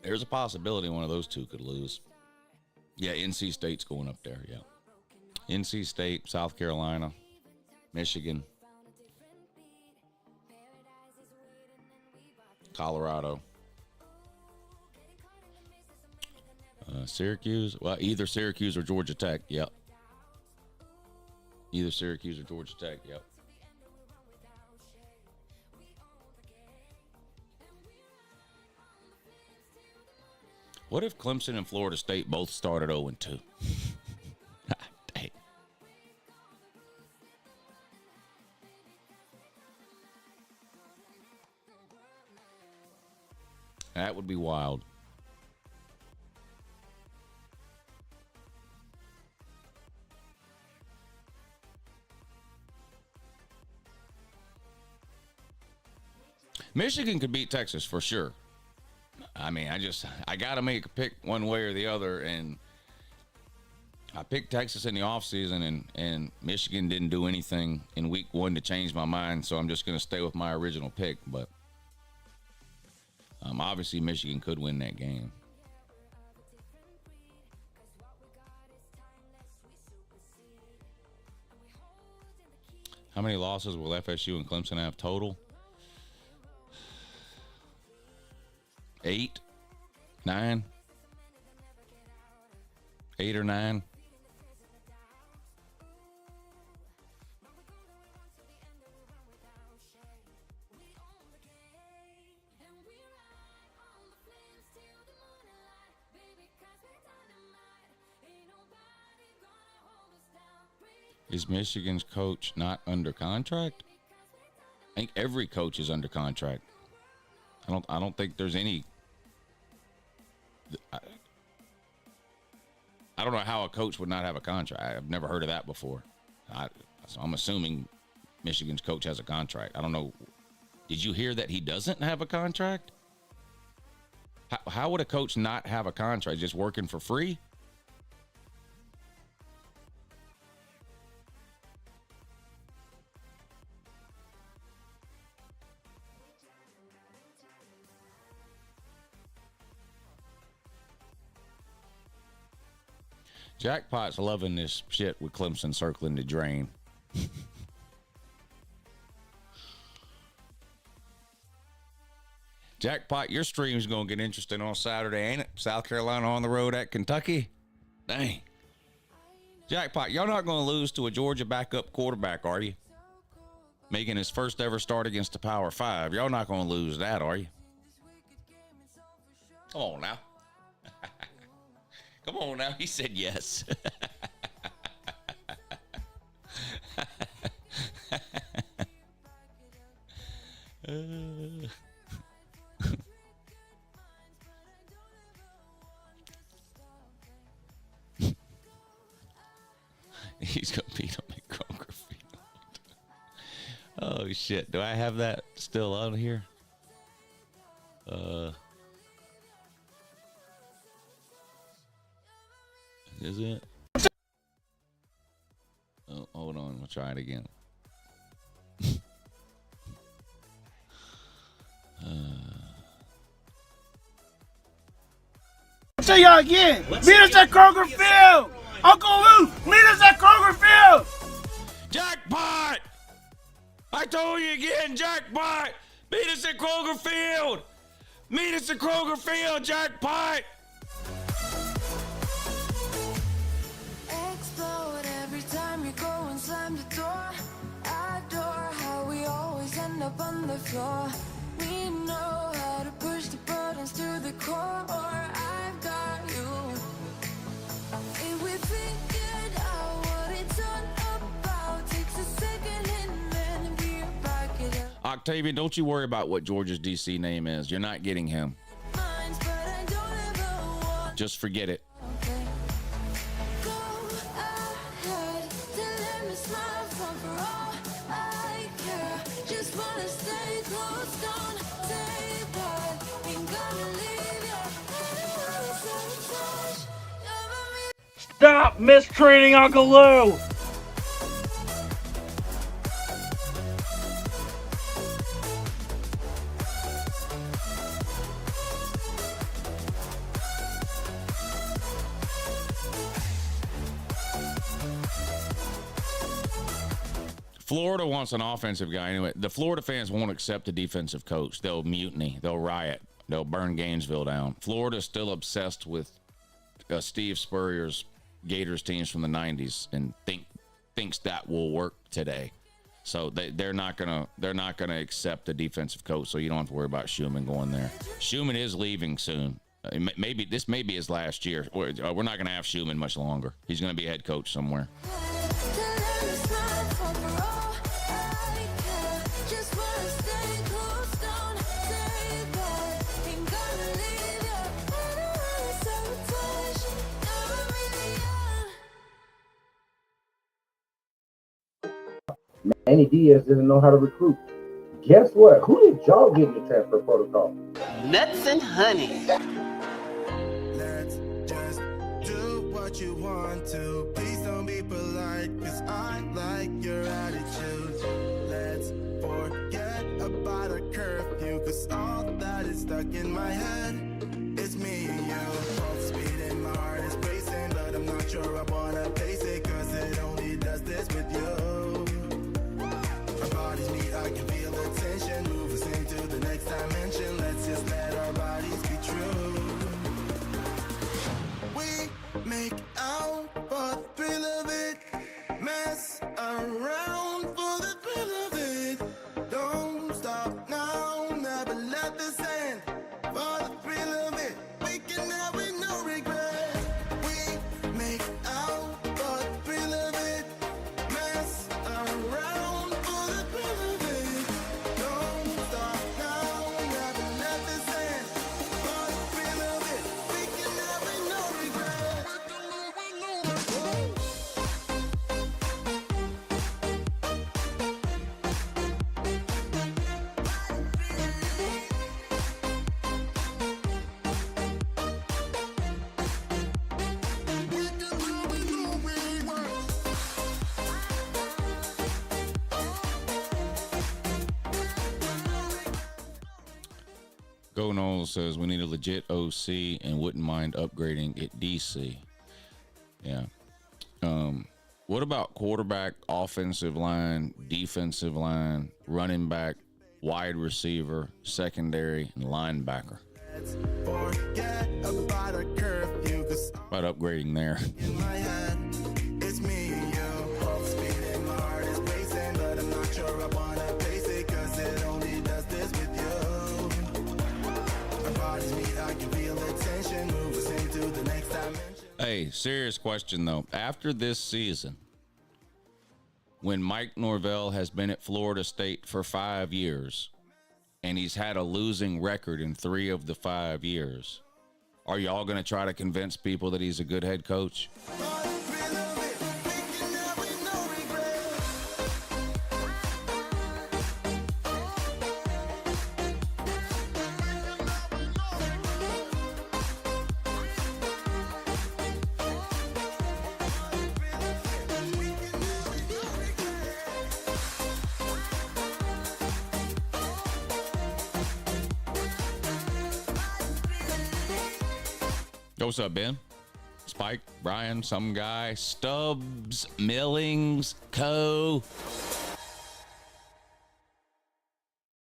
Speaker 3: There's a possibility one of those two could lose. Yeah, NC State's going up there, yeah. NC State, South Carolina, Michigan, Colorado, Syracuse. Well, either Syracuse or Georgia Tech. Yep. Either Syracuse or Georgia Tech. Yep. What if Clemson and Florida State both started 0-2? Dang. That would be wild. Michigan could beat Texas for sure. I mean, I got to make a pick one way or the other, and I picked Texas in the offseason, and Michigan didn't do anything in week 1 to change my mind, so I'm just going to stay with my original pick. But obviously Michigan could win that game. How many losses will FSU and Clemson have total? 8, 9, 8 or 9. Is Michigan's coach not under contract? I think every coach is under contract. I don't think there's any. I don't know how a coach would not have a contract. I've never heard of that before. So I'm assuming Michigan's coach has a contract. I don't know. Did you hear that he doesn't have a contract? How would a coach not have a contract? Just working for free? Jackpot's loving this shit with Clemson circling the drain. Jackpot, your stream's going to get interesting on Saturday, ain't it? South Carolina on the road at Kentucky. Dang. Jackpot, y'all not going to lose to a Georgia backup quarterback, are you? Making his first ever start against the Power 5. Y'all not going to lose that, are you? Come on now. Come on now. He said yes. He's going to beat him at Kroger Field. Oh, shit. Do I have that still on here? Is it? Oh, hold on. We'll try it again.
Speaker 8: I'll tell y'all again. Meet us at Kroger Field. Uncle Lou, meet us at Kroger Field.
Speaker 3: Jackpot! I told you again, Jackpot! Meet us at Kroger Field! Meet us at Kroger Field, Jackpot!
Speaker 9: Explode every time you go and slam the door. I adore how we always end up on the floor. We know how to push the buttons to the core. I've got you. And we figured out what it's all about. Takes a second and then we back it up.
Speaker 3: Octavian, don't you worry about what Georgia's DC name is. You're not getting him.
Speaker 9: Minds, but I don't ever want.
Speaker 3: Just forget it.
Speaker 9: Okay. Go ahead, then let me smile for all I care. Just wanna stay close, don't say bye. Ain't gonna leave you.
Speaker 8: Stop mistreating Uncle Lou.
Speaker 3: Florida wants an offensive guy anyway. The Florida fans won't accept a defensive coach. They'll mutiny. They'll riot. They'll burn Gainesville down. Florida's still obsessed with Steve Spurrier's Gators teams from the 90s and thinks that will work today. So they're not gonna accept a defensive coach. So you don't have to worry about Schumann going there. Schumann is leaving soon. Maybe this may be his last year. We're not gonna have Schumann much longer. He's gonna be a head coach somewhere.
Speaker 10: Manny Diaz didn't know how to recruit. Guess what? Who did y'all get in the transfer protocol?
Speaker 11: Nuts and honey.
Speaker 12: Let's just do what you want to. Please don't be polite, cause I like your attitude. Let's forget about a curfew, cause all that is stuck in my head is me and you. Both speed and my heart is racing, but I'm not sure I wanna pace it, cause it only does this with you. Our bodies meet, I can feel the tension. Move us into the next dimension. Let's just let our bodies be true. We make out for the thrill of it. Mess around for the thrill of it. Don't stop now, never let this end. For the thrill of it, we can have it, no regret. We make out for the thrill of it. Mess around for the thrill of it. Don't stop now, never let this end. For the thrill of it, we can have it, no regret.
Speaker 3: Go Knowles says we need a legit OC and wouldn't mind upgrading at DC. Yeah. What about quarterback, offensive line, defensive line, running back, wide receiver, secondary, and linebacker?
Speaker 12: Forget about a curfew, cause
Speaker 3: About upgrading there.
Speaker 12: in my head, it's me and you. Both speed and my heart is racing, but I'm not sure I wanna pace it, cause it only does this with you. Our bodies meet, I can feel the tension. Move us into the next dimension.
Speaker 3: Hey, serious question though. After this season, when Mike Norvell has been at Florida State for 5 years, and he's had a losing record in 3 of the 5 years, are y'all going to try to convince people that he's a good head coach? Yo, what's up, Ben? Spike, Brian, some guy, Stubbs, Millings, Co.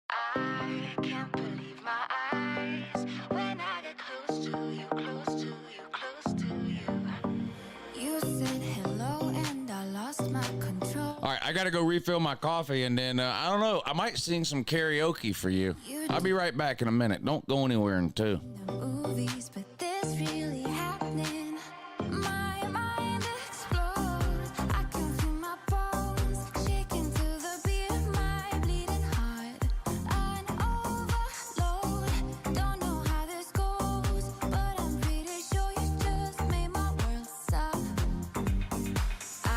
Speaker 9: I can't believe my eyes when I get close to you, close to you, close to you. You said hello and I lost my control.
Speaker 3: All right, I got to go refill my coffee, and then, I don't know, I might sing some karaoke for you. I'll be right back in a minute. Don't go anywhere in 2.
Speaker 9: The movies, but this really happening. My mind explodes. I can feel my bones shaking to the beat, my bleeding heart on overload. Don't know how this goes, but I'm pretty sure you just made my world stop. I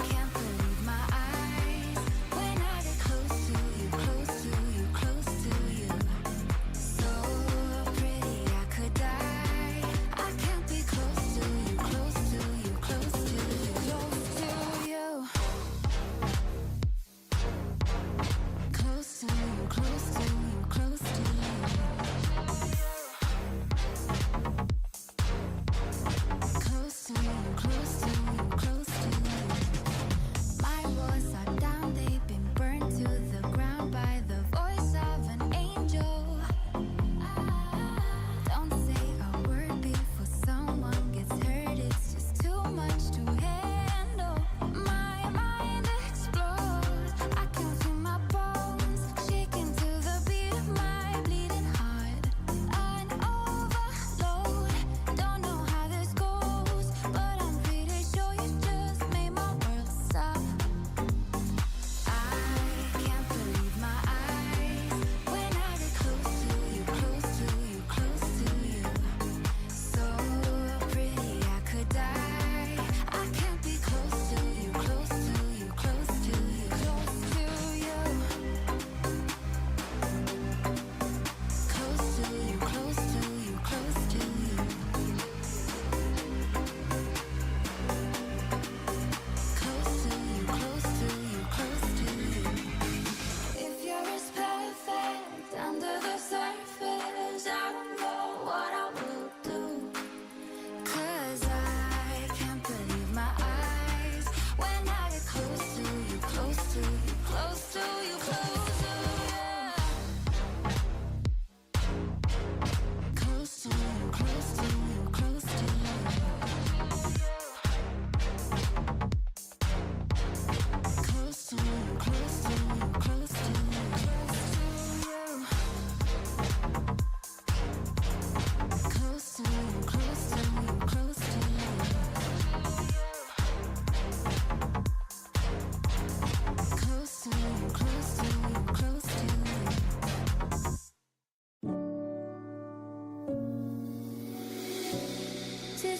Speaker 9: can't believe my eyes when I get close to you, close to you, close to you. So pretty.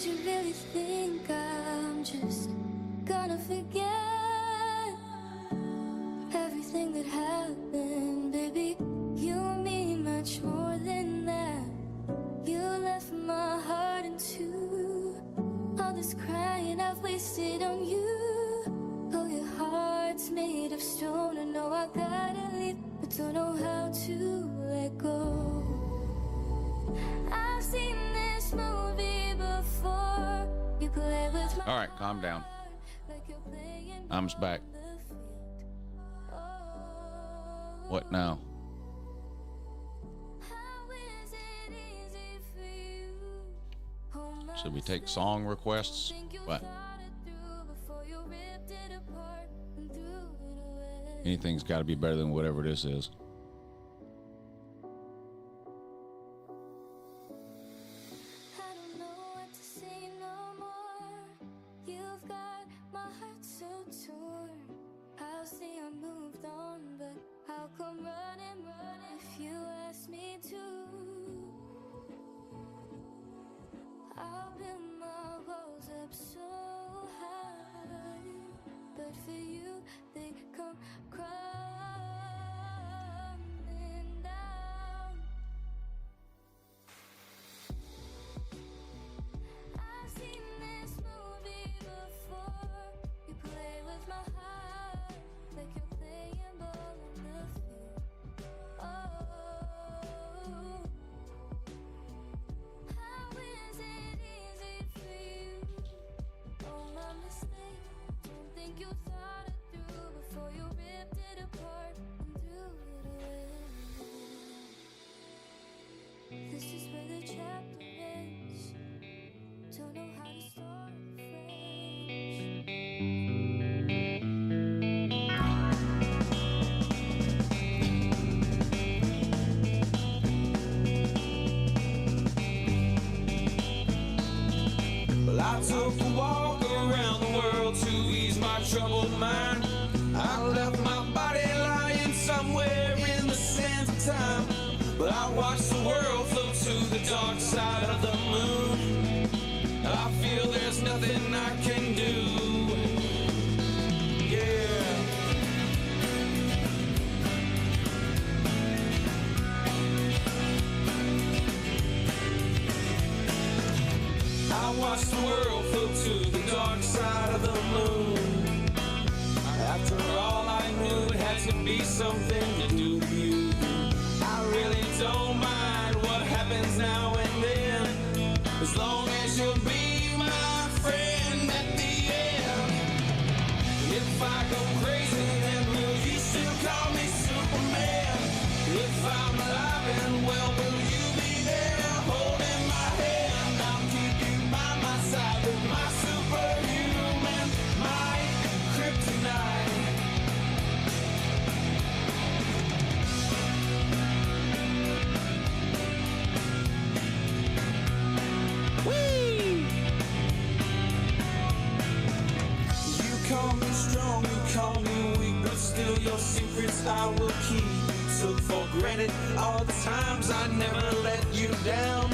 Speaker 9: Did you really think I'm just gonna forget everything that happened, baby? You mean much more than that. You left my heart in two. All this crying I've wasted on you. Oh, your heart's made of stone. I know I gotta leave, but don't know how to let go. I've seen this movie before. You play with my
Speaker 3: All right, calm down.
Speaker 9: like you're playing
Speaker 3: I'm back.
Speaker 9: on the field.
Speaker 3: What now?
Speaker 9: How is it easy for you? Oh, my
Speaker 3: Should we take song requests?
Speaker 9: think you
Speaker 3: What?
Speaker 9: thought it through before you ripped it apart and threw it away.
Speaker 3: Anything's got to be better than whatever this is.
Speaker 9: I don't know what to say no more. You've got my heart so torn. I'll say I moved on, but how come running if you ask me to? I'll build my walls up so high, but for you they come crumbling down. I've seen this movie before. You play with my heart like you're playing ball on the field. Oh, how is it easy for you? Oh, my mistake. Don't think you thought it through before you ripped it apart and threw it away. This is where the chapter ends. Don't know how to start fresh.
Speaker 13: Well, I took a walk around the world to ease my troubled mind. I left my body lying somewhere in the sands of time. But I watched the world float to the dark side of the moon. I feel there's nothing I can do. Yeah. I watched the world float to the dark side of the moon. After all, I knew it had to be something to do with you. I really don't mind what happens now and then, as long as you'll be my friend at the end. If I go crazy, then will you still call me Superman? If I'm alive and well, will you be there holding my hand? I'll keep you by my side with my superhuman, my kryptonite. You call me strong, you call me weak, but still your secrets I will keep. Took for granted all the times I never let you down.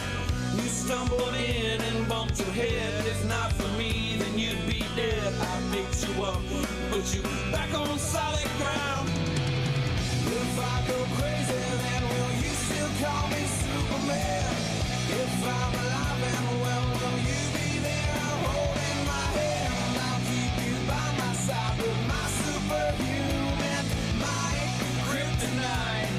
Speaker 13: You stumbled in and bumped your head. If not for me, then you'd be dead. I picked you up, put you back on solid ground. If I go crazy, then will you still call me Superman? If I'm alive and well, will you be there holding my hand? I'll keep you by my side with my superhuman, my kryptonite.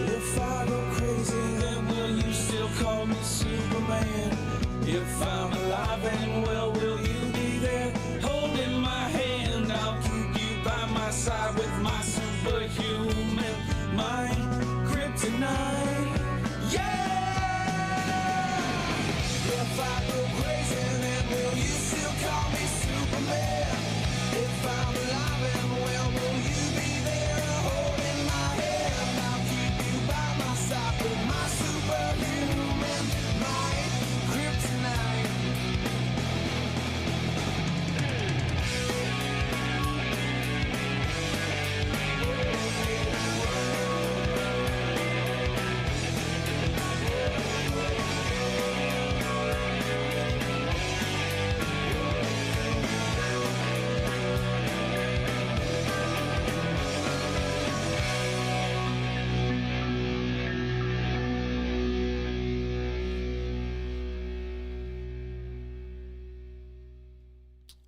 Speaker 13: If I go crazy, then will you still call me Superman? If I'm alive and well, will you be there holding my hand? I'll keep you by my side with my superhuman, my kryptonite. Yeah!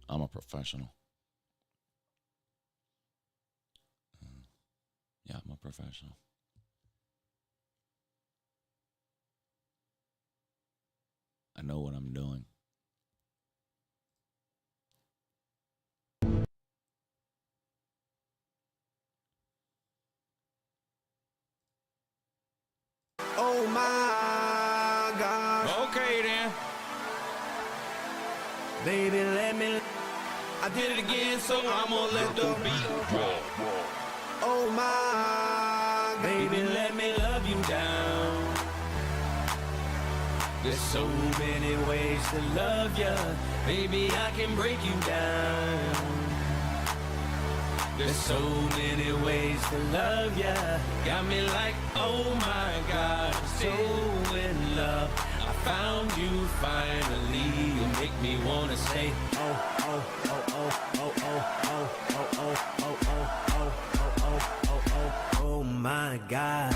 Speaker 3: I'm a professional. Yeah, I'm a professional. I know what I'm doing.
Speaker 12: Oh my God.
Speaker 13: Okay then.
Speaker 12: Baby, let me. I did it again, so I'm gonna let the beat drop. Oh my God.
Speaker 13: Baby, let me love you down. There's so many ways to love ya. Baby, I can break you down. There's so many ways to love ya. Got me like, oh my God, so in love. I found you finally. You make me wanna say, oh, oh, oh, oh, oh, oh, oh, oh, oh, oh, oh, oh, oh, oh, oh, oh my God.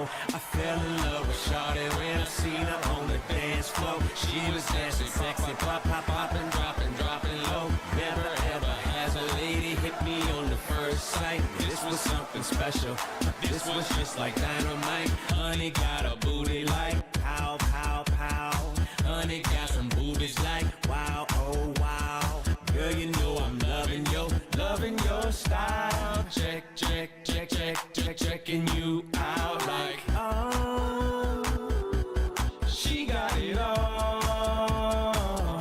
Speaker 13: I fell in love with Shawty when I seen her on the dance floor. She was dancing sexy, pop, pop, popping, dropping, dropping low. Never ever has a lady hit me on the first sight. This was something special. This was just like dynamite. Honey got a booty like pow, pow, pow. Honey got some boobies like wow, oh wow. Girl, you know I'm loving your style. Check, check, check, check, check, checking you out like, oh, she got it all.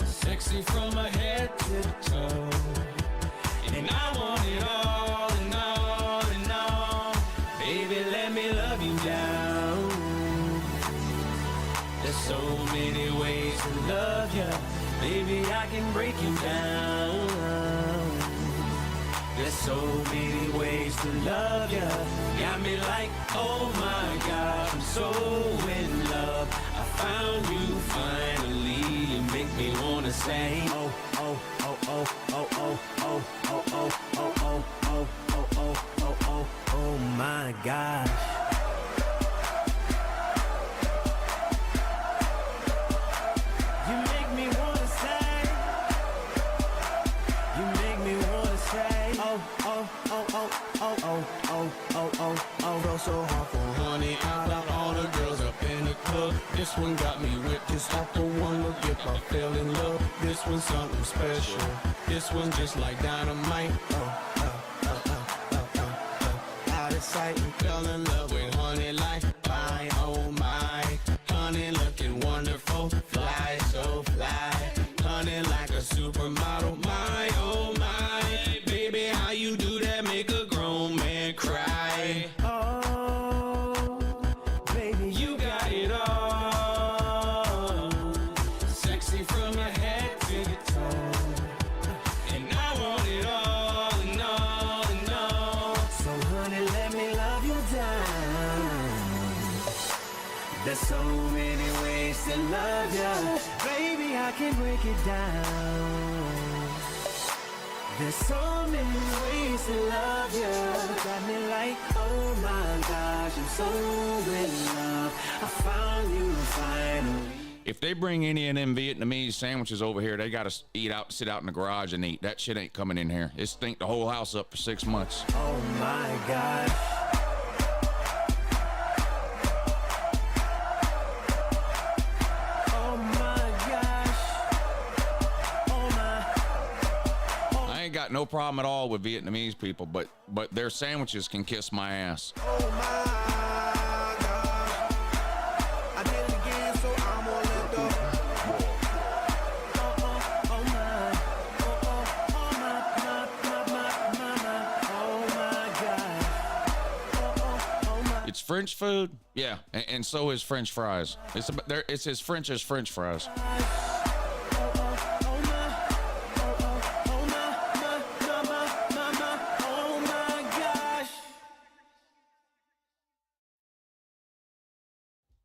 Speaker 13: Sexy from her head to the toe. And I want it all and all and all. Baby, let me love you down. There's so many ways to love ya. Baby, I can break you down. There's so many ways to love ya. Got me like, oh my God, I'm so in love. I found you finally. You make me wanna say, oh, oh, oh, oh, oh, oh, oh, oh, oh, oh, oh, oh, oh, oh, oh, oh, oh my gosh.
Speaker 12: Felt so hard for honey. Out of all the girls up in the club, this one got me whipped. Just off the one look, if I fell in love. This one's something special. This one's just like dynamite. Out of sight and fell in love with honey like my, oh my. Honey looking wonderful, fly so fly. Honey like a supermodel, my, oh my. Baby, how you do that make a grown man cry?
Speaker 13: There's so many ways to love ya. Baby, I can break it down. There's so many ways to love ya. Got me like, oh my gosh, I'm so in love. I found you finally.
Speaker 3: If they bring any of them Vietnamese sandwiches over here, they got to sit out in the garage and eat. That shit ain't coming in here. It stink the whole house up for 6 months.
Speaker 13: Oh my gosh.
Speaker 3: Got no problem at all with Vietnamese people, but their sandwiches can kiss my ass.
Speaker 12: Oh my God. I did it again, so I'm gonna let the.
Speaker 3: It's French food, yeah, and so is French fries. It's as French as French fries.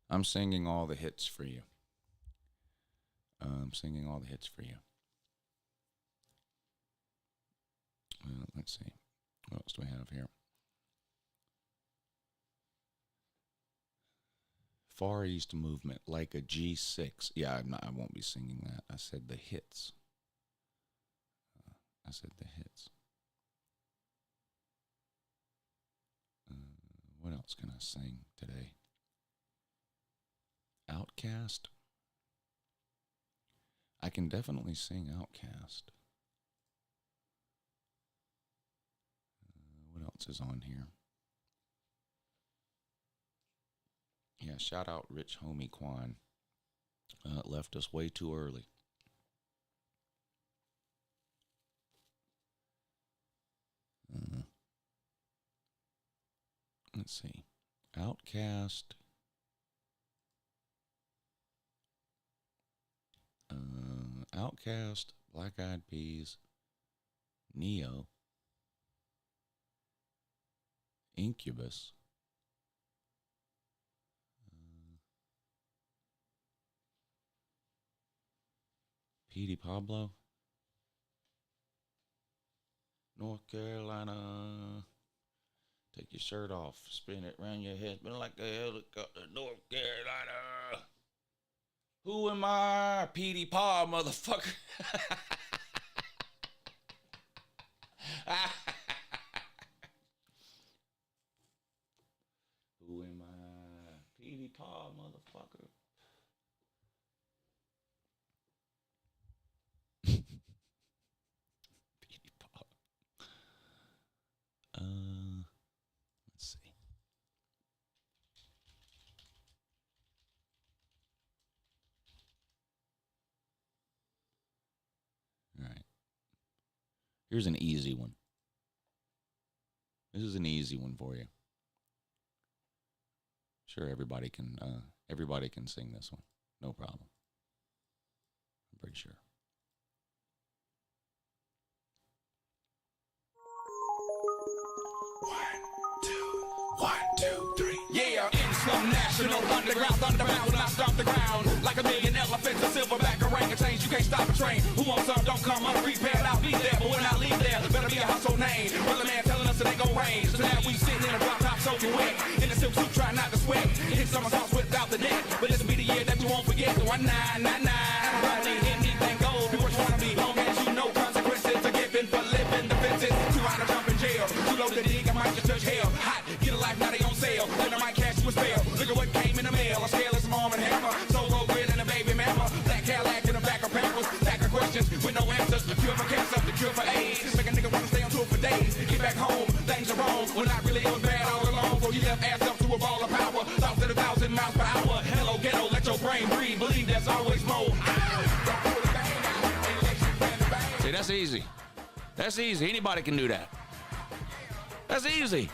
Speaker 3: I'm singing all the hits for you. I'm singing all the hits for you. Let's see. What else do we have here? Far East Movement, like a G6. Yeah, I won't be singing that. I said the hits. I said the hits. What else can I sing today? Outcast. I can definitely sing Outcast. What else is on here? Yeah, shout out Rich Homie Quan. Left us way too early. Let's see. Outcast. Outcast, Black Eyed Peas, Neo, Incubus, Petey Pablo, North Carolina. Take your shirt off, spin it around your head, spin like a helicopter, North Carolina. Who am I? Petey Pa, motherfucker. Who am I? Petey Pa, motherfucker. Petey Pa. Let's see. All right. Here's an easy one. This is an easy one for you. Sure, everybody can sing this one. No problem. I'm pretty sure.
Speaker 13: One, two, three. Yeah, in slum national underground thunderbound when I stomp the ground like a million elephants, a silverback orangutans. You can't stop a train. Who wants some? Don't come unprepared. I'll be there, but when I leave there, better be a household name. Brother man telling us it ain't gon' rain. So now we sitting in a drop top soaking wet in the silk suit, trying not to sweat. Hit summer sauce without the net, but this will be the year that we won't forget. The 1999. Hardly anything goes. People trying to be long as you know consequences are given for living the fences. Too high to jump in jail. Too low to dig. I might just touch hell. Hot, get a life now they on sale. Then I might cash you a spell. Look at what came in the mail. A scale is some arm and hammer. Solo grid and a baby mama. Black Cadillac in the back of Pampers. Stack of questions with no answers. The cure for cancer, the cure for AIDS. Make a nigga wanna stay on tour for days. Get back home, things are wrong. When I really was bad all along. So he left ass up to a ball of power. Thoughts at 1,000 miles per hour. Hello ghetto, let your brain breathe. Believe there's always more.
Speaker 3: See, that's easy. That's easy. Anybody can do that. That's easy.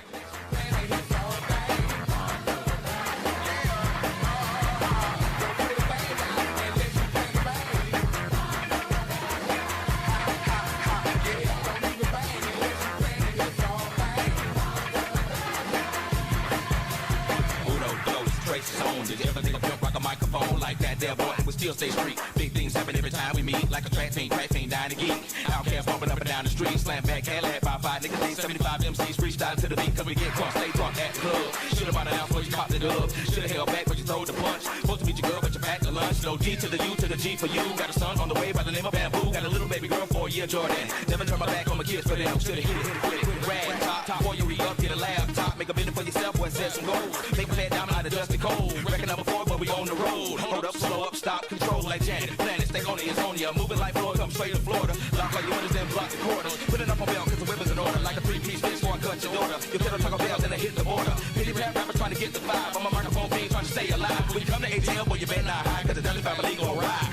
Speaker 13: Did you ever think of jump like a microphone like that there boy and we still stay street? Big things happen every time we meet, like a track team dying to geek. Outcast bumping up and down the street, slam back, Cadillac, 5-5, niggas think 75 MCs freestyle to the beat, cause we get cross, stay drunk at the club. Should've bought an ounce but you popped it up. Should've held back but you throwed the punch. Supposed to meet your girl but you packed the lunch. No D to the U to the G for you. Got a son on the way by the name of Bamboo. Got a little baby girl for a year, Jordan. Never turn my back on my kids for them. Should've hit it, rag top, before you re-up, get a laptop. Make a business for yourself, boy, set some goals. Take my head down out of dusty cold. Reckon number 4, but we on the road. Hold up, slow up, stop, control like Janet. Planet, stay on it, it's on ya. Moving like Florida, come straight to Florida. Lock all your windows, then block the corridor. Put it up on bell, cause the whippers in order. Like a 3-piece fish, before I cut your daughter. You tell Taco Bell, then I hit the border. Pity rap rapper trying to get the vibe. I'm a microphone fiend trying to stay alive. When you come to ATL, boy, you better not hide, cause the 35 illegal ride.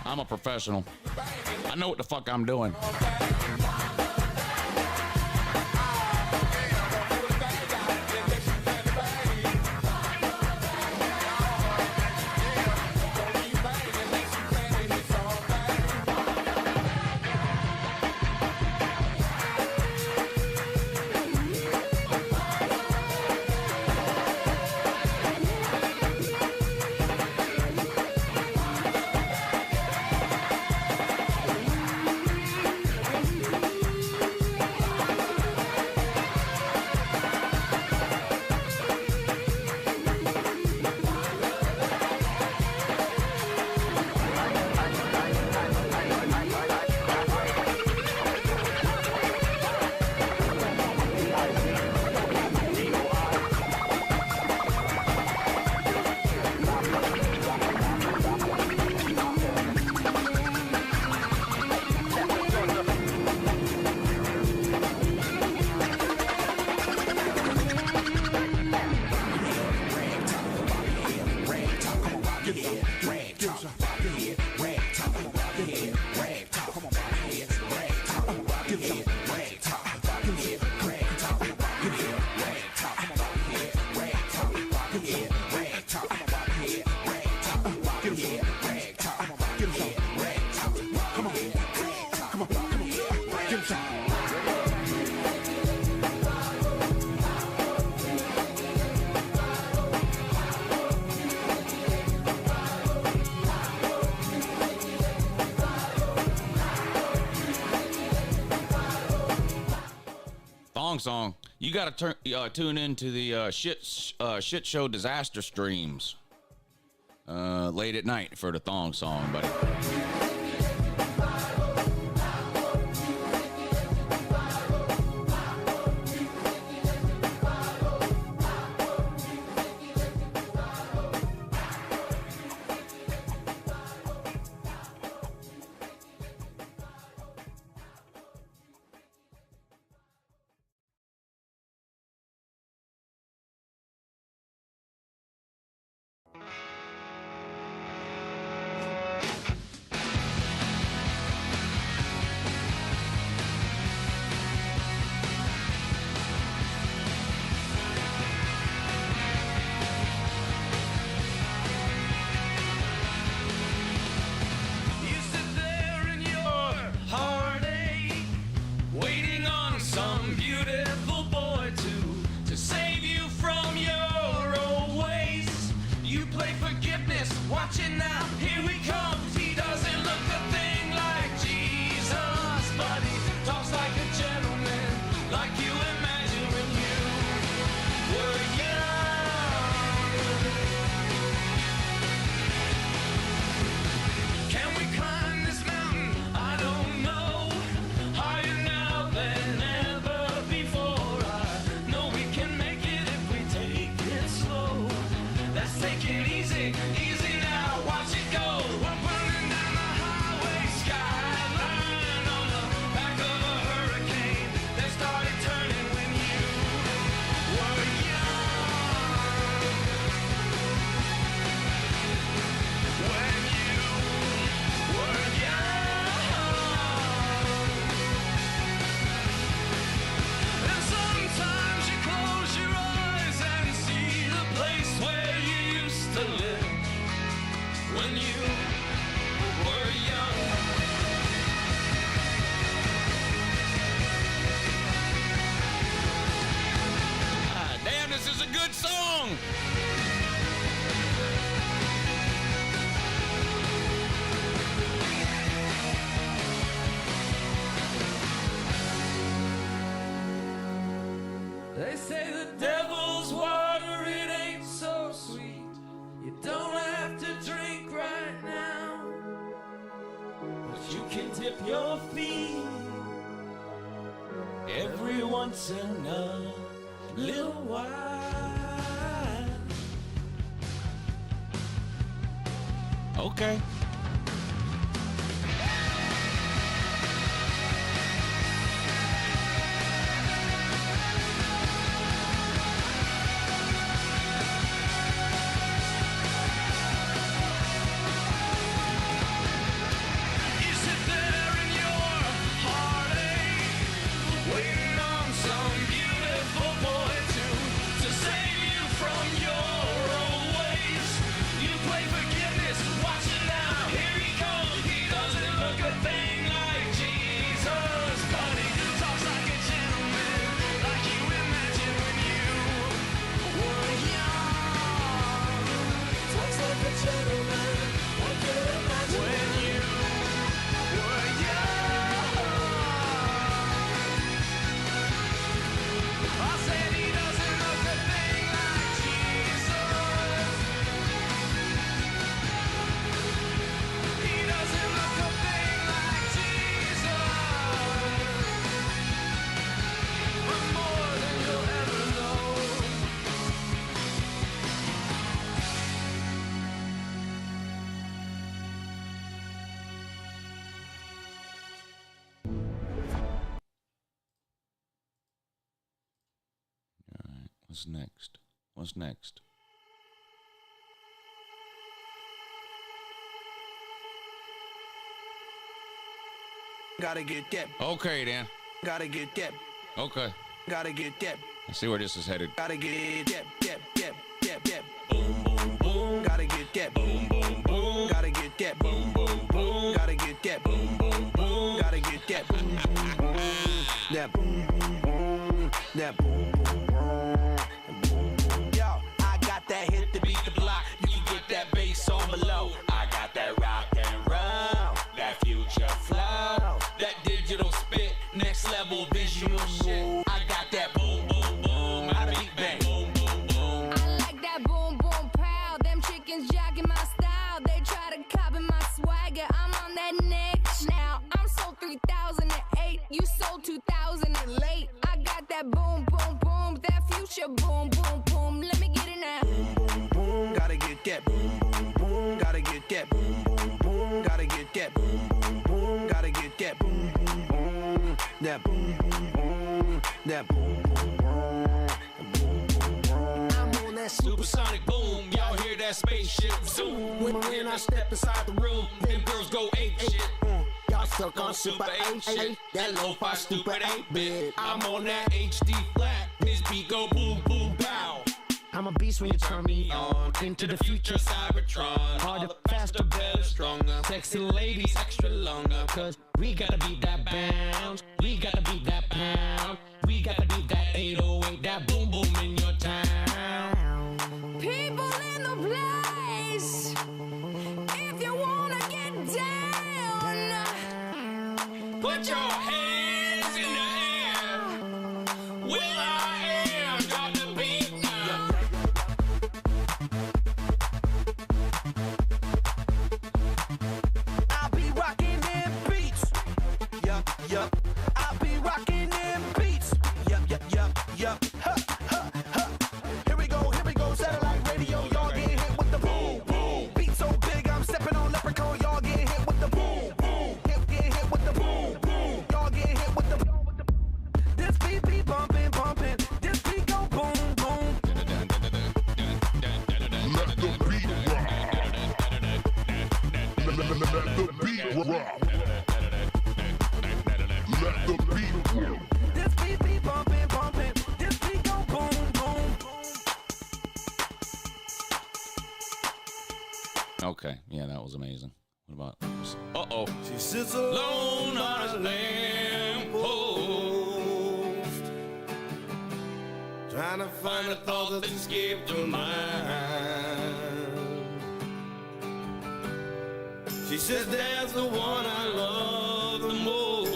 Speaker 3: I'm a professional. I know what the fuck I'm doing.
Speaker 1: here, rag top. Come on, bop here, rag top. Bop here, rag top. Come on, bop here, rag top. Come on, rag top. Come on, come on, rag top.
Speaker 3: Thong song. You got to tune into the shit show disaster streams late at night for the thong song, buddy.
Speaker 13: Watching now, here we come. He doesn't look a thing like Jesus, but he talks like a gentleman, like you imagine when you were young. Can we climb this mountain? I don't know. Higher now than ever before. I know we can make it if we take it slow. Let's take it easy, easy. Watch it go. We're burning down the highway skyline on the back of a hurricane that started turning when you were young. When you were young. And sometimes you close your eyes and see the place where you used to live. When you were young.
Speaker 3: Ah, damn, this is a good song.
Speaker 13: They say the devil's water, it ain't so sweet. You don't have to drink right now, but you can dip your feet every once in a little while.
Speaker 3: Okay. What's next? What's next?
Speaker 14: Gotta get that.
Speaker 3: Okay, Dan.
Speaker 14: Gotta get that.
Speaker 3: Okay.
Speaker 14: Gotta get that.
Speaker 3: I see where this is headed.
Speaker 14: Gotta get that. that boom, boom, boom. Gotta get that boom, boom, boom. Gotta get that boom, boom, boom. Gotta get that boom, boom, boom. That boom, boom, boom. That boom, boom, boom.
Speaker 13: I'm on that supersonic boom. Y'all hear that spaceship zoom? When I step inside the room, them girls go ape shit. Y'all stuck on super 8, that lo-fi stupid 8-bit. I'm on that HD flat. This beat go boom, boom, pow. I'm a beast when you turn me on. Into the future, Cybertron. Harder, faster, better, stronger. Sexy ladies, extra longer. Cause we gotta beat that bounce. We gotta beat that pound. We gotta beat that 808, that boom, boom in your town.
Speaker 9: People in the place, if you wanna get down,
Speaker 13: put your hands in the air. Will I am, drop the beat now.
Speaker 14: I'll be rocking them beats. Yup, yup. I'll be rocking them beats. Yup, yup, yup, yup. Huh, huh, huh. Here we go, satellite radio. Y'all get hit with the boom, boom. Beat so big, I'm stepping on leprechaun. Y'all get hit with the boom, boom. Get hit with the boom, boom. Y'all get hit with the boom. This beat be bumping, bumping. This beat go boom, boom.
Speaker 12: Let the beat rock. Let the beat rock. Let the beat rock.
Speaker 14: This beat be bumping, bumping. This beat go boom, boom.
Speaker 3: Okay, yeah, that was amazing. What about? Uh-oh.
Speaker 1: She sits alone on a lamppost, trying to find a thought that escaped her mind. She says that's the one I love the most,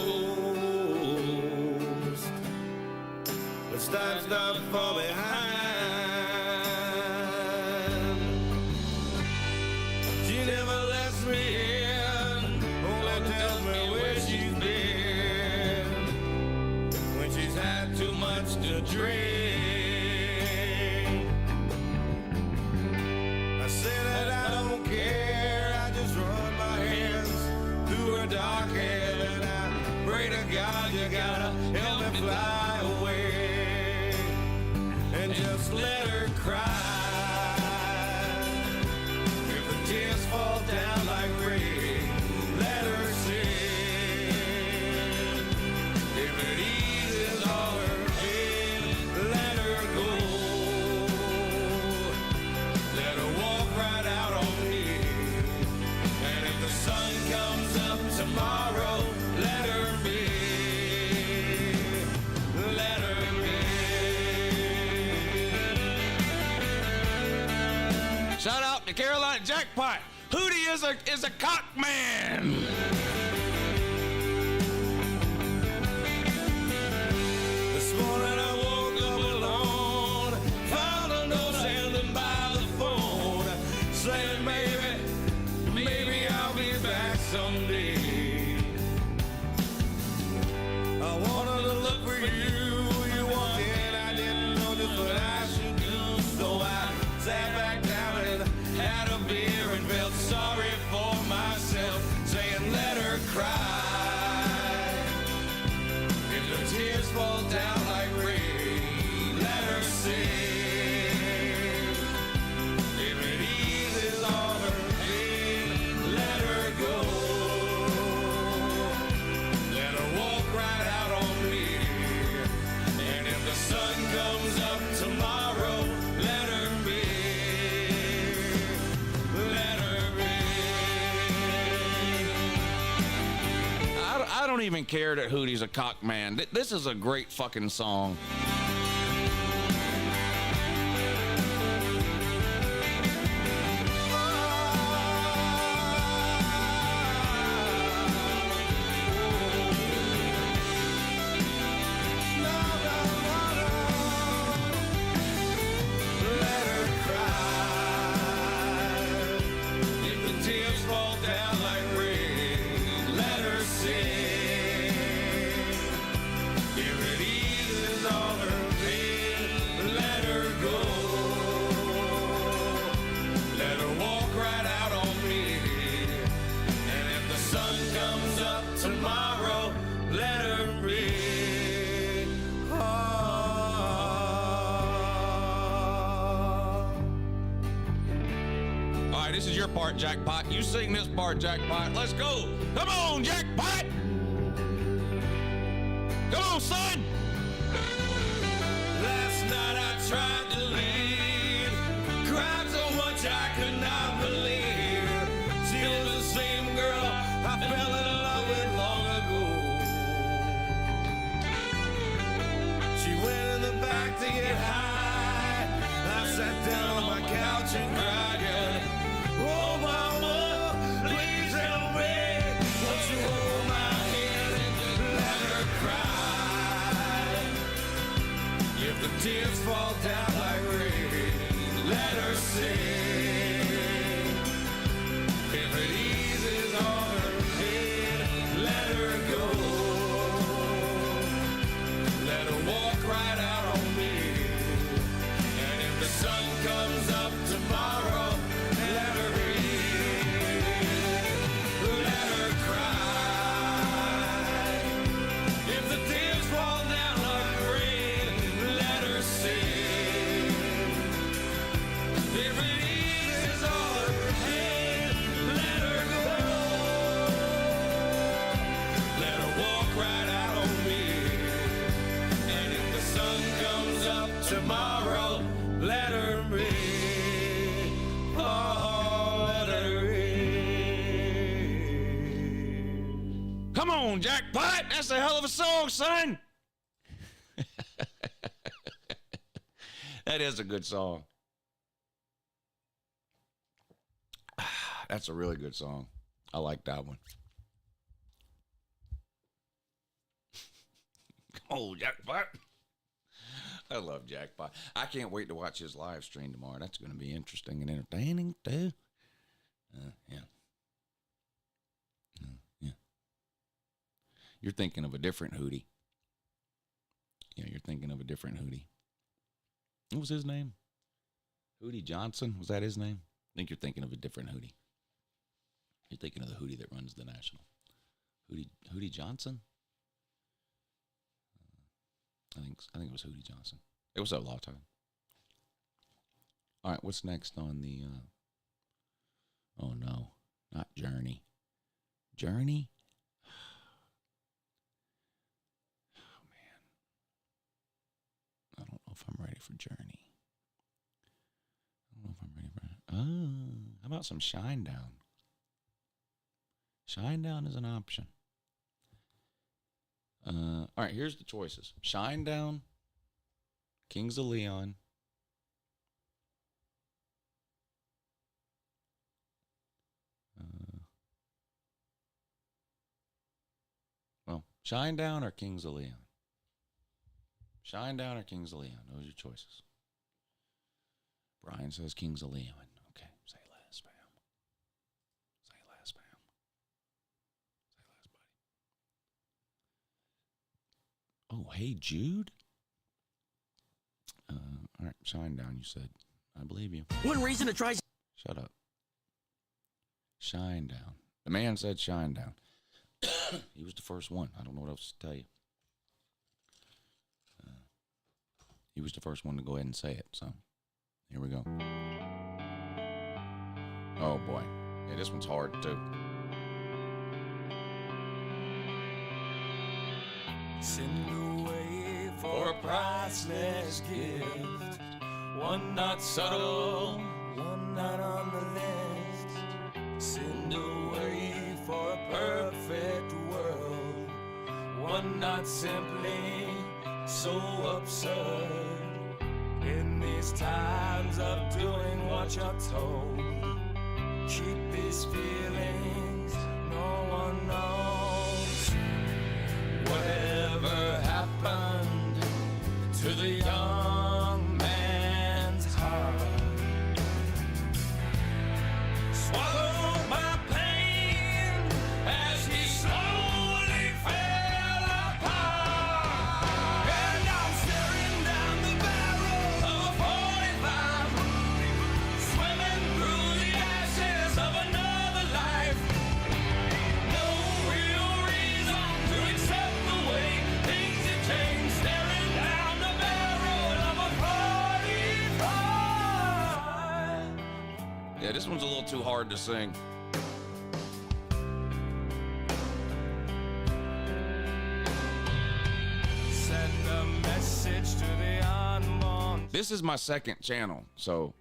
Speaker 1: but time's not far behind. She never lets me in, only tells me where she's been when she's had too much to drink. I say that I don't care, I just run my hands through her dark hair, and I pray to God you gotta help me fly away and just let her cry. If the tears fall down like rain, let her sing. If it eases all her pain, let her go. Let her walk right out on me. And if the sun comes up tomorrow, let her be. Let her be.
Speaker 3: Shout out to Carolina Jackpot. Hootie is a cock man.
Speaker 1: This morning I woke up alone, found a note standing by the phone, saying maybe I'll be back someday. I wanted to look for you, you walked in, I didn't know just what I should do, so I sat back down and had a beer and felt sorry for myself, saying let her cry. If the tears fall down like rain, let her sing. If it eases all her pain, let her go. Let her walk right out on me. And if the sun comes up tomorrow, let her be. Let her be.
Speaker 3: I don't even care that Hootie's a cock man. This is a great fucking song.
Speaker 1: Let her cry. If the tears fall down like rain, let her sing. If it eases all
Speaker 3: right, this is your part, Jackpot. You sing this part, Jackpot. Let's go. Come on, Jackpot. Come on, son.
Speaker 13: Last night I tried to leave, cried so much I could not believe. She was the same girl I fell in love with long ago. She went in the back to get high. I sat down on my couch and cried, yeah. Oh, mama, please help me. Won't you hold my hand and let her cry? If the tears fall down like rain, let her sing. If it eases on her head, let her go. Let her walk right out on me. And if the sun comes up tomorrow, let her read. Let her cry. If the tears fall down like rain, let her sing. If it eases on her head, let her go. Let her walk right out on me. And if the sun comes up tomorrow, let her read. Oh, let her read.
Speaker 3: Come on, Jackpot. That's a hell of a song, son. That is a good song. That's a really good song. I like that one. Come on, Jackpot. I love Jackpot. I can't wait to watch his live stream tomorrow. That's going to be interesting and entertaining, too. Yeah. Yeah. You're thinking of a different Hootie. Yeah, you're thinking of a different Hootie. What was his name? Hootie Johnson? Was that his name? I think you're thinking of a different Hootie. You're thinking of the Hootie that runs the National. Hootie Johnson? I think it was Hootie Johnson. It was a long time. All right, what's next on the... oh, no. Not Journey. Journey? Oh, man. I don't know if I'm ready for Journey. I don't know if I'm ready for... Oh, how about some Shinedown? Shinedown is an option. All right, here's the choices. Shinedown, Kings of Leon, Shinedown or Kings of Leon? Shinedown or Kings of Leon? Those are your choices. Brian says Kings of Leon. Okay, say less, spam. Say less, spam. Say less, buddy. Oh, hey, Jude? All right, Shinedown, you said. I believe you.
Speaker 15: One reason to try...
Speaker 3: Shut up. Shinedown. The man said Shinedown. He was the first one. I don't know what else to tell you. He was the first one to go ahead and say it, so here we go. Oh, boy. Yeah, this one's hard, too.
Speaker 13: Send away for a priceless gift. One not subtle, one not on the list. Send away for a perfect world. One not simply so absurd. In these times of doing what you're told, keep these feelings no one knows. Whatever happened to the young man's heart? Swallowed by pain as he slowly fell apart. And I'm staring down the barrel of a 45, swimming through the ashes of another life. No real reason to accept the way things have changed. Staring down the barrel of
Speaker 3: Yeah, this one's a little too hard to sing.
Speaker 13: Send a message to the unborn.
Speaker 3: This is my second channel, so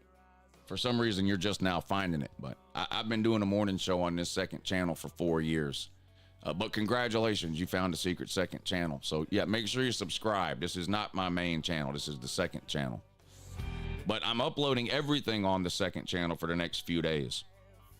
Speaker 3: for some reason you're just now finding it, but I've been doing a morning show on this second channel for 4 years. But congratulations, you found a secret second channel. So yeah, make sure you subscribe. This is not my main channel. This is the second channel. But I'm uploading everything on the second channel for the next few days.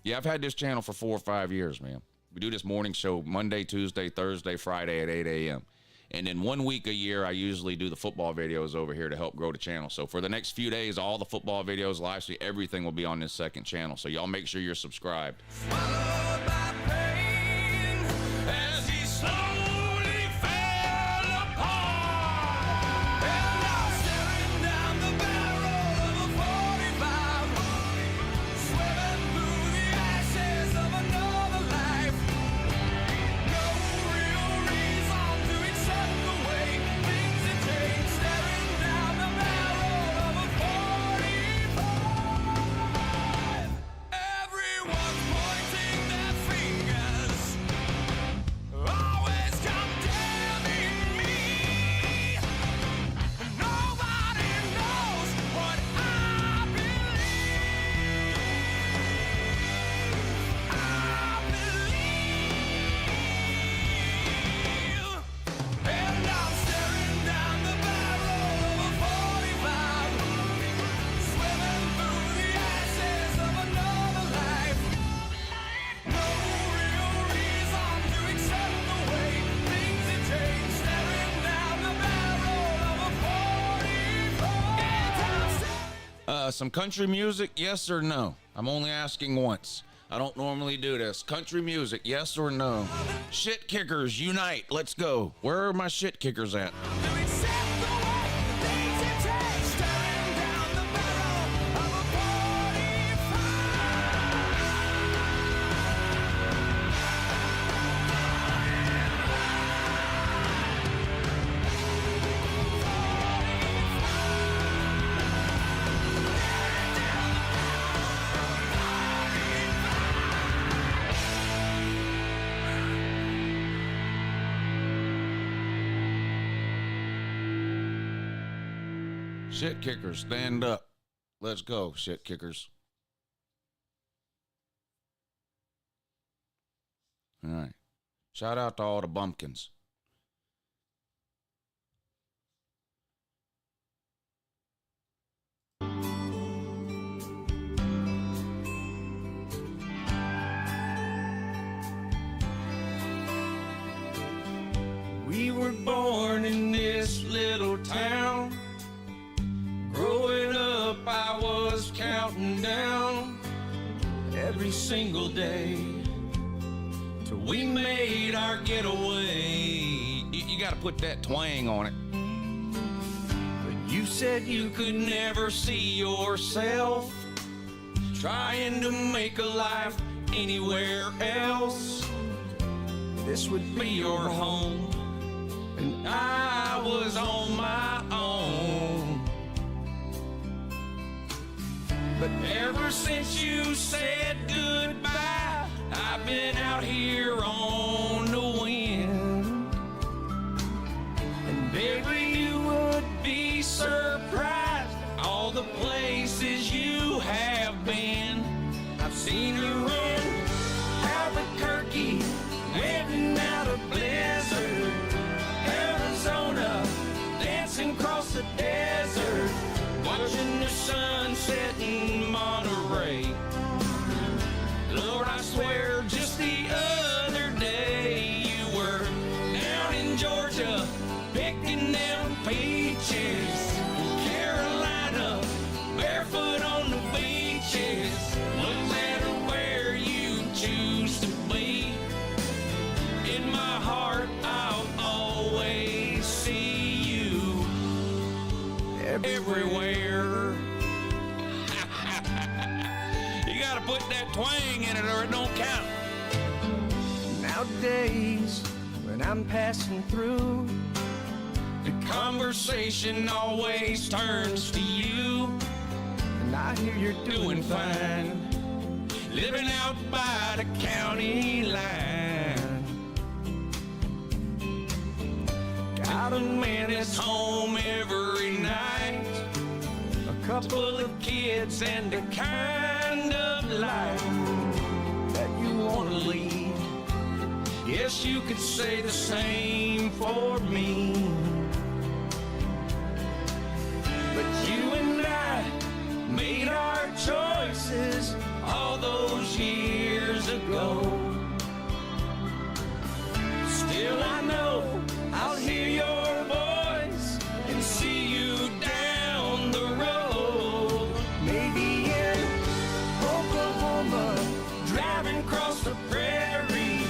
Speaker 3: Yeah, I've had this channel for 4 or 5 years, man. We do this morning show Monday, Tuesday, Thursday, Friday at 8 a.m. And then 1 week a year, I usually do the football videos over here to help grow the channel. So for the next few days, all the football videos, live stream, everything will be on this second channel. So y'all make sure you're subscribed.
Speaker 13: As he slowly fell apart, and now staring down the barrel of a 45, swimming through the ashes of another life. No real reason to accept the way things have changed. Staring down the barrel of a 45, everyone's pointing their fingers. Always condemning me. Nobody knows what I believe. And I'm staring down the barrel of a 45, swimming through the ashes of another life. No real reason to accept the way things have changed. Staring down the barrel of a 45.
Speaker 3: Some country music, yes or no? I'm only asking once. I don't normally do this. Country music, yes or no? Shit kickers, unite. Let's go. Where are my shit kickers at? Shit kickers, stand up. Let's go, shit kickers. All right. Shout out to all the bumpkins.
Speaker 13: We were born in this little town. Growing up, I was counting down every single day till we made our getaway.
Speaker 3: You got to put that twang on it.
Speaker 13: But you said you could never see yourself trying to make a life anywhere else. This would be your home, and I was on my own. But ever since you said goodbye, I've been out here on the wind. And baby, you would be surprised all the places you have been. I've seen you in Albuquerque, waiting out a blizzard, Arizona, dancing across the desert, watching the sun set in Monterey. Lord, I swear just the other day you were down in Georgia picking them peaches. Carolina, barefoot on the beaches. No matter where you choose to be, in my heart I'll always see you everywhere. You gotta put that twang in it or it don't count. Nowadays, when I'm passing through, the conversation always turns to you. And I hear you're doing fine, living out by the county line. Got a man that's home every night, a couple of kids and the kind of life that you want to lead. Yes, you could say the same for me. But you and I made our choices all those years ago. Still I know I'll hear your voice and see you down the road. Maybe in Oklahoma, driving across the prairie.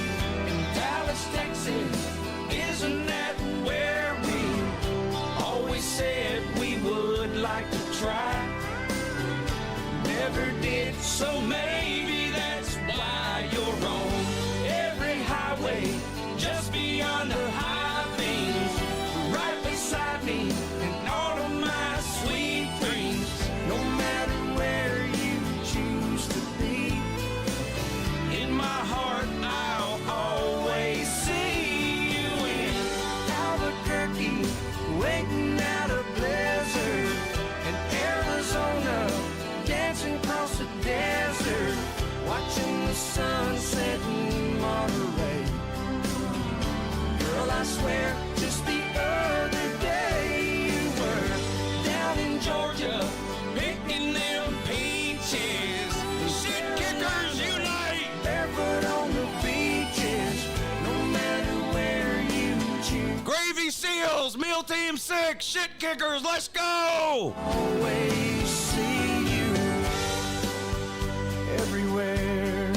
Speaker 13: In Dallas, Texas, isn't that where we always said we would like to try? Never did, so maybe that's why you're on every highway just beyond the high beams, right beside me and all of my sweet dreams. No matter where you choose to be, in my heart I'll always see you in Albuquerque, waiting out a blizzard, in Arizona, dancing across the desert, watching the sunset in Monterey. Girl, I swear, just the other day you were down in Georgia, picking them peaches. Shit kickers unite! Barefoot on the beaches, no matter where you choose. Gravy Seals, Meal Team 6, Shit Kickers, let's go! Always see you everywhere.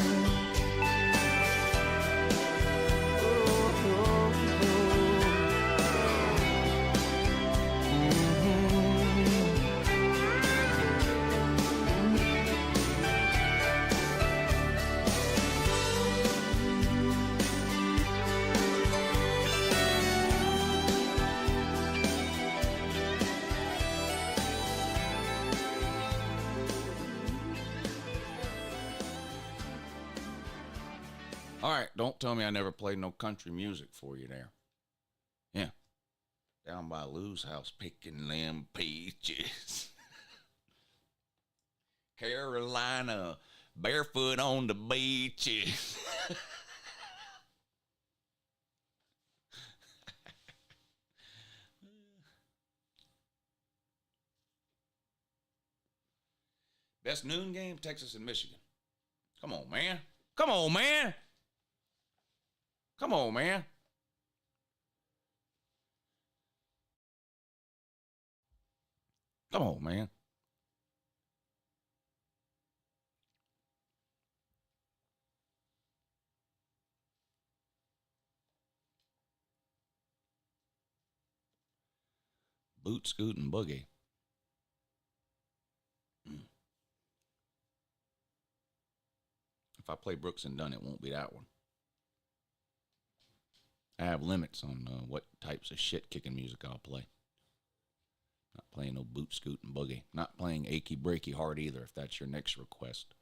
Speaker 3: All right, don't tell me I never played no country music for you there. Yeah. Down by Lou's house picking them peaches. Carolina, barefoot on the beaches. Best noon game, Texas and Michigan. Come on, man. Come on, man. Come on, man. Come on, man. Boot, scoot, and boogie. If I play Brooks and Dunn, it won't be that one. I have limits on what types of shit kicking music I'll play. Not playing no boot, scoot, and boogie. Not playing achy, breaky heart either, if that's your next request.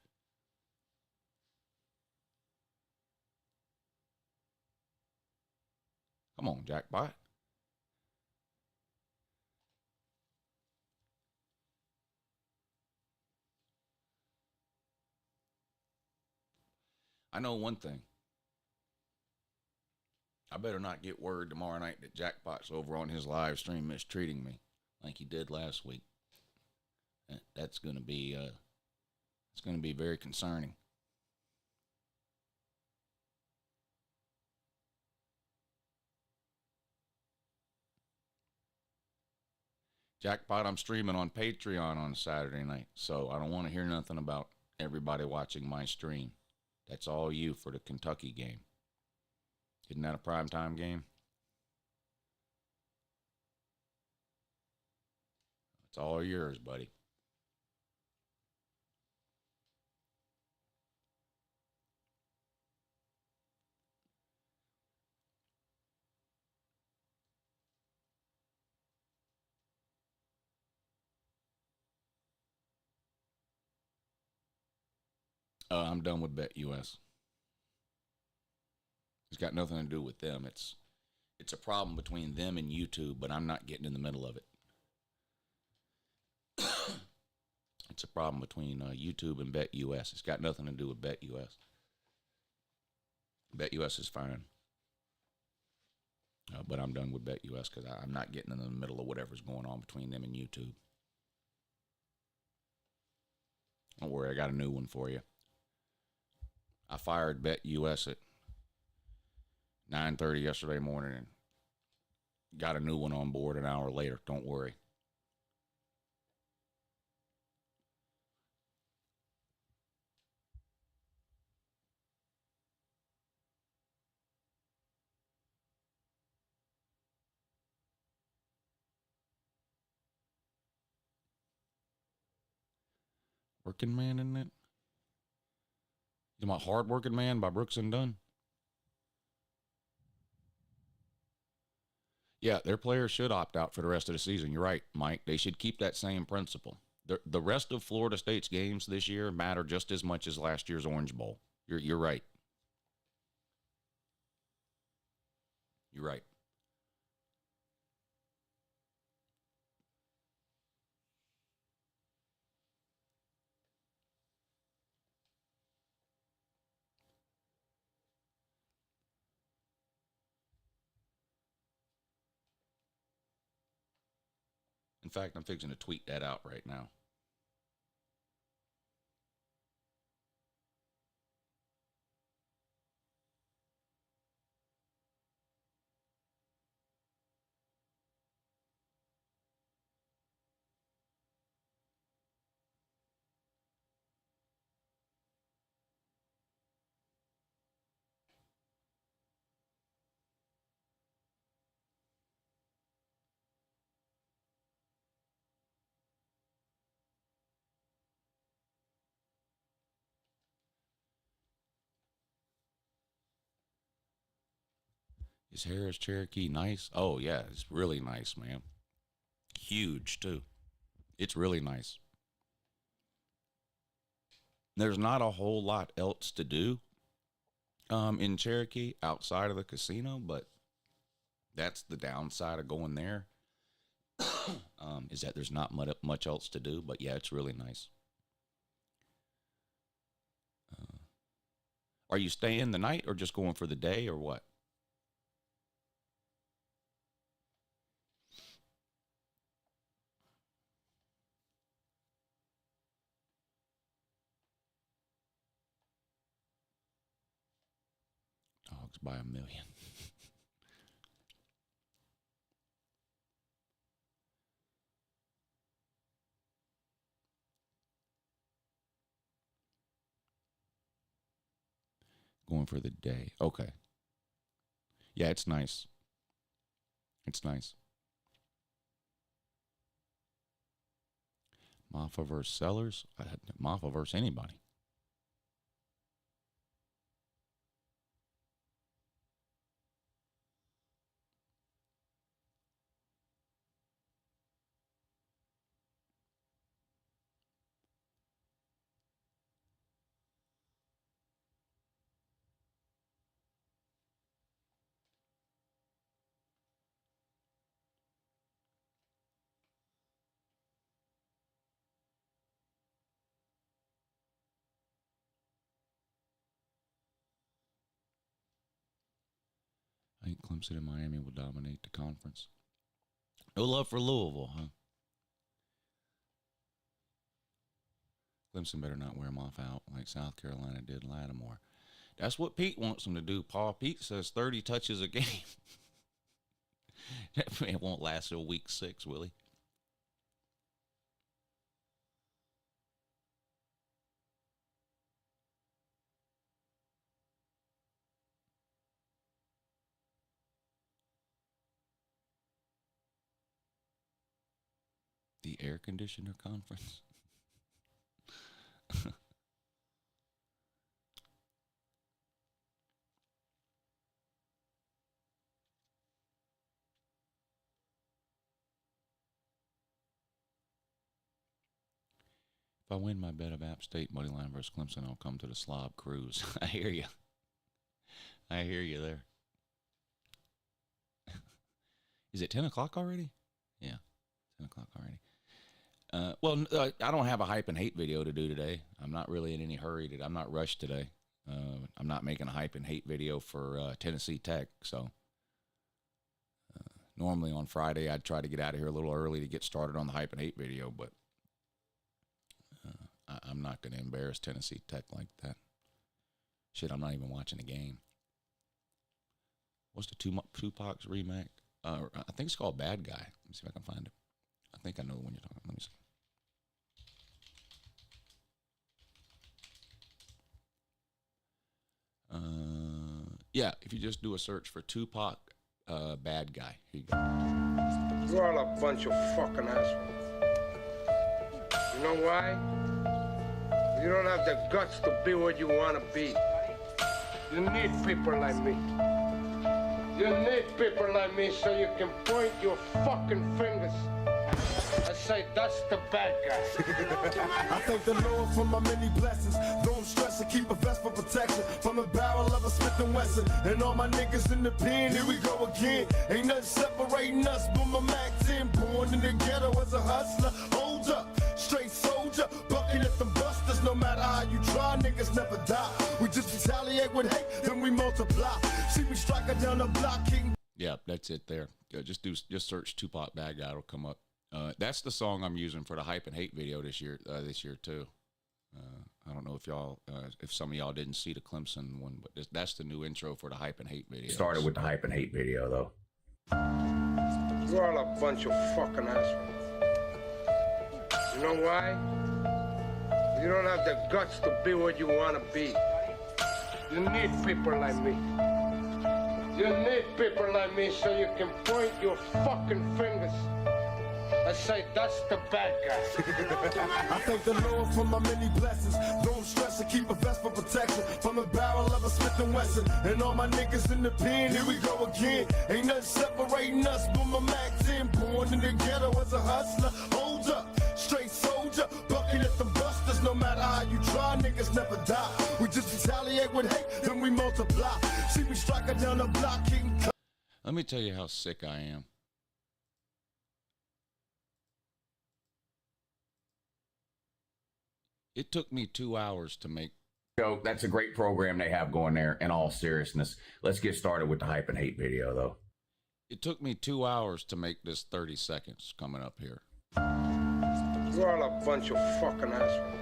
Speaker 3: Come on, Jackpot. I know one thing. I better not get word tomorrow night that Jackpot's over on his live stream mistreating me like he did last week. That's going to be it's going to be very concerning. Jackpot, I'm streaming on Patreon on Saturday night, so I don't want to hear nothing about everybody watching my stream. That's all you for the Kentucky game. Isn't that a primetime game? It's all yours, buddy. I'm done with Bet US. It's got nothing to do with them. It's a problem between them and YouTube, but I'm not getting in the middle of it. It's a problem between YouTube and Bet US. It's got nothing to do with Bet US. Bet US is fine. But I'm done with Bet US because I'm not getting in the middle of whatever's going on between them and YouTube. Don't worry, I got a new one for you. I fired Bet US at 9:30 yesterday morning and got a new one on board an hour later. Don't worry. Working Man, isn't it? You know, Hard Working Man by Brooks and Dunn? Yeah, their players should opt out for the rest of the season. You're right, Mike. They should keep that same principle. The rest of Florida State's games this year matter just as much as last year's Orange Bowl. You're right. You're right. In fact, I'm fixing to tweet that out right now. Is Harris Cherokee nice? Oh, yeah, it's really nice, man. Huge, too. It's really nice. There's not a whole lot else to do in Cherokee outside of the casino, but that's the downside of going there, is that there's not much else to do. But, yeah, it's really nice. Are you staying the night or just going for the day or what? Dogs by a million. Going for the day. Okay. Yeah, it's nice. It's nice. Mafia versus Sellers? Mafia versus anybody. I think Clemson and Miami will dominate the conference. No love for Louisville, huh? Clemson better not wear them off out like South Carolina did Lattimore. That's what Pete wants them to do, Paul. Pete says 30 touches a game. That man won't last till week 6, will he? The air conditioner conference. If I win my bet of App State moneyline versus Clemson, I'll come to the Slob Cruise. I hear you. I hear you there. Is it 10 o'clock already? Yeah, 10 o'clock already. I don't have a hype and hate video to do today. I'm not really in any hurry. I'm not rushed today. I'm not making a hype and hate video for Tennessee Tech. So normally on Friday, I'd try to get out of here a little early to get started on the hype and hate video, but I'm not going to embarrass Tennessee Tech like that. Shit, I'm not even watching the game. What's the Tupac's remake? I think it's called Bad Guy. Let me see if I can find it. I think I know the one you're talking about. Let me see. Yeah, if you just do a search for Tupac, Bad Guy. Here you go.
Speaker 15: You're all a bunch of fucking assholes. You know why? You don't have the guts to be what you want to be. You need people like me. You need people like me so you can point your fucking fingers and say, that's the bad guy.
Speaker 12: I thank the Lord for my many blessings. Don't stress and keep a vest for protection from the barrel of a Smith & Wesson. And all my niggas in the pen, here we go again. Ain't nothing separating us but my Mac 10. Born in the ghetto as a hustler. Hold up, straight soldier, bucking at them busters. No matter how you try, niggas never die. We just retaliate with hate, then we multiply. See me striker down the block, king.
Speaker 3: Yeah, that's it there. Just search Tupac Bad Guy, it'll come up. That's the song I'm using for the hype and hate video this year too. I don't know if y'all, if some of y'all didn't see the Clemson one, but that's the new intro for the hype and hate video.
Speaker 16: Started with the hype and hate video though.
Speaker 15: You're all a bunch of fucking assholes. You know why? You don't have the guts to be what you want to be. You need people like me. You need people like me so you can point your fucking fingers and say, that's the bad guy.
Speaker 12: I thank the Lord for my many blessings. Don't stress and keep a vest for protection from the barrel of a Smith & Wesson. And all my niggas in the pen, here we go again. Ain't nothing separating us but my Mac 10. Born in the ghetto as a hustler. Hold up, straight soldier, bucking at them busters. No matter how you try, niggas never die. We just retaliate with hate, then we multiply. See me striker down the block, king.
Speaker 3: Let me tell you how sick I am. It took me 2 hours to make.
Speaker 16: Joe, that's a great program they have going there, in all seriousness. Let's get started with the hype and hate video, though.
Speaker 3: It took me 2 hours to make this 30 seconds coming up here.
Speaker 15: You're all a bunch of fucking assholes.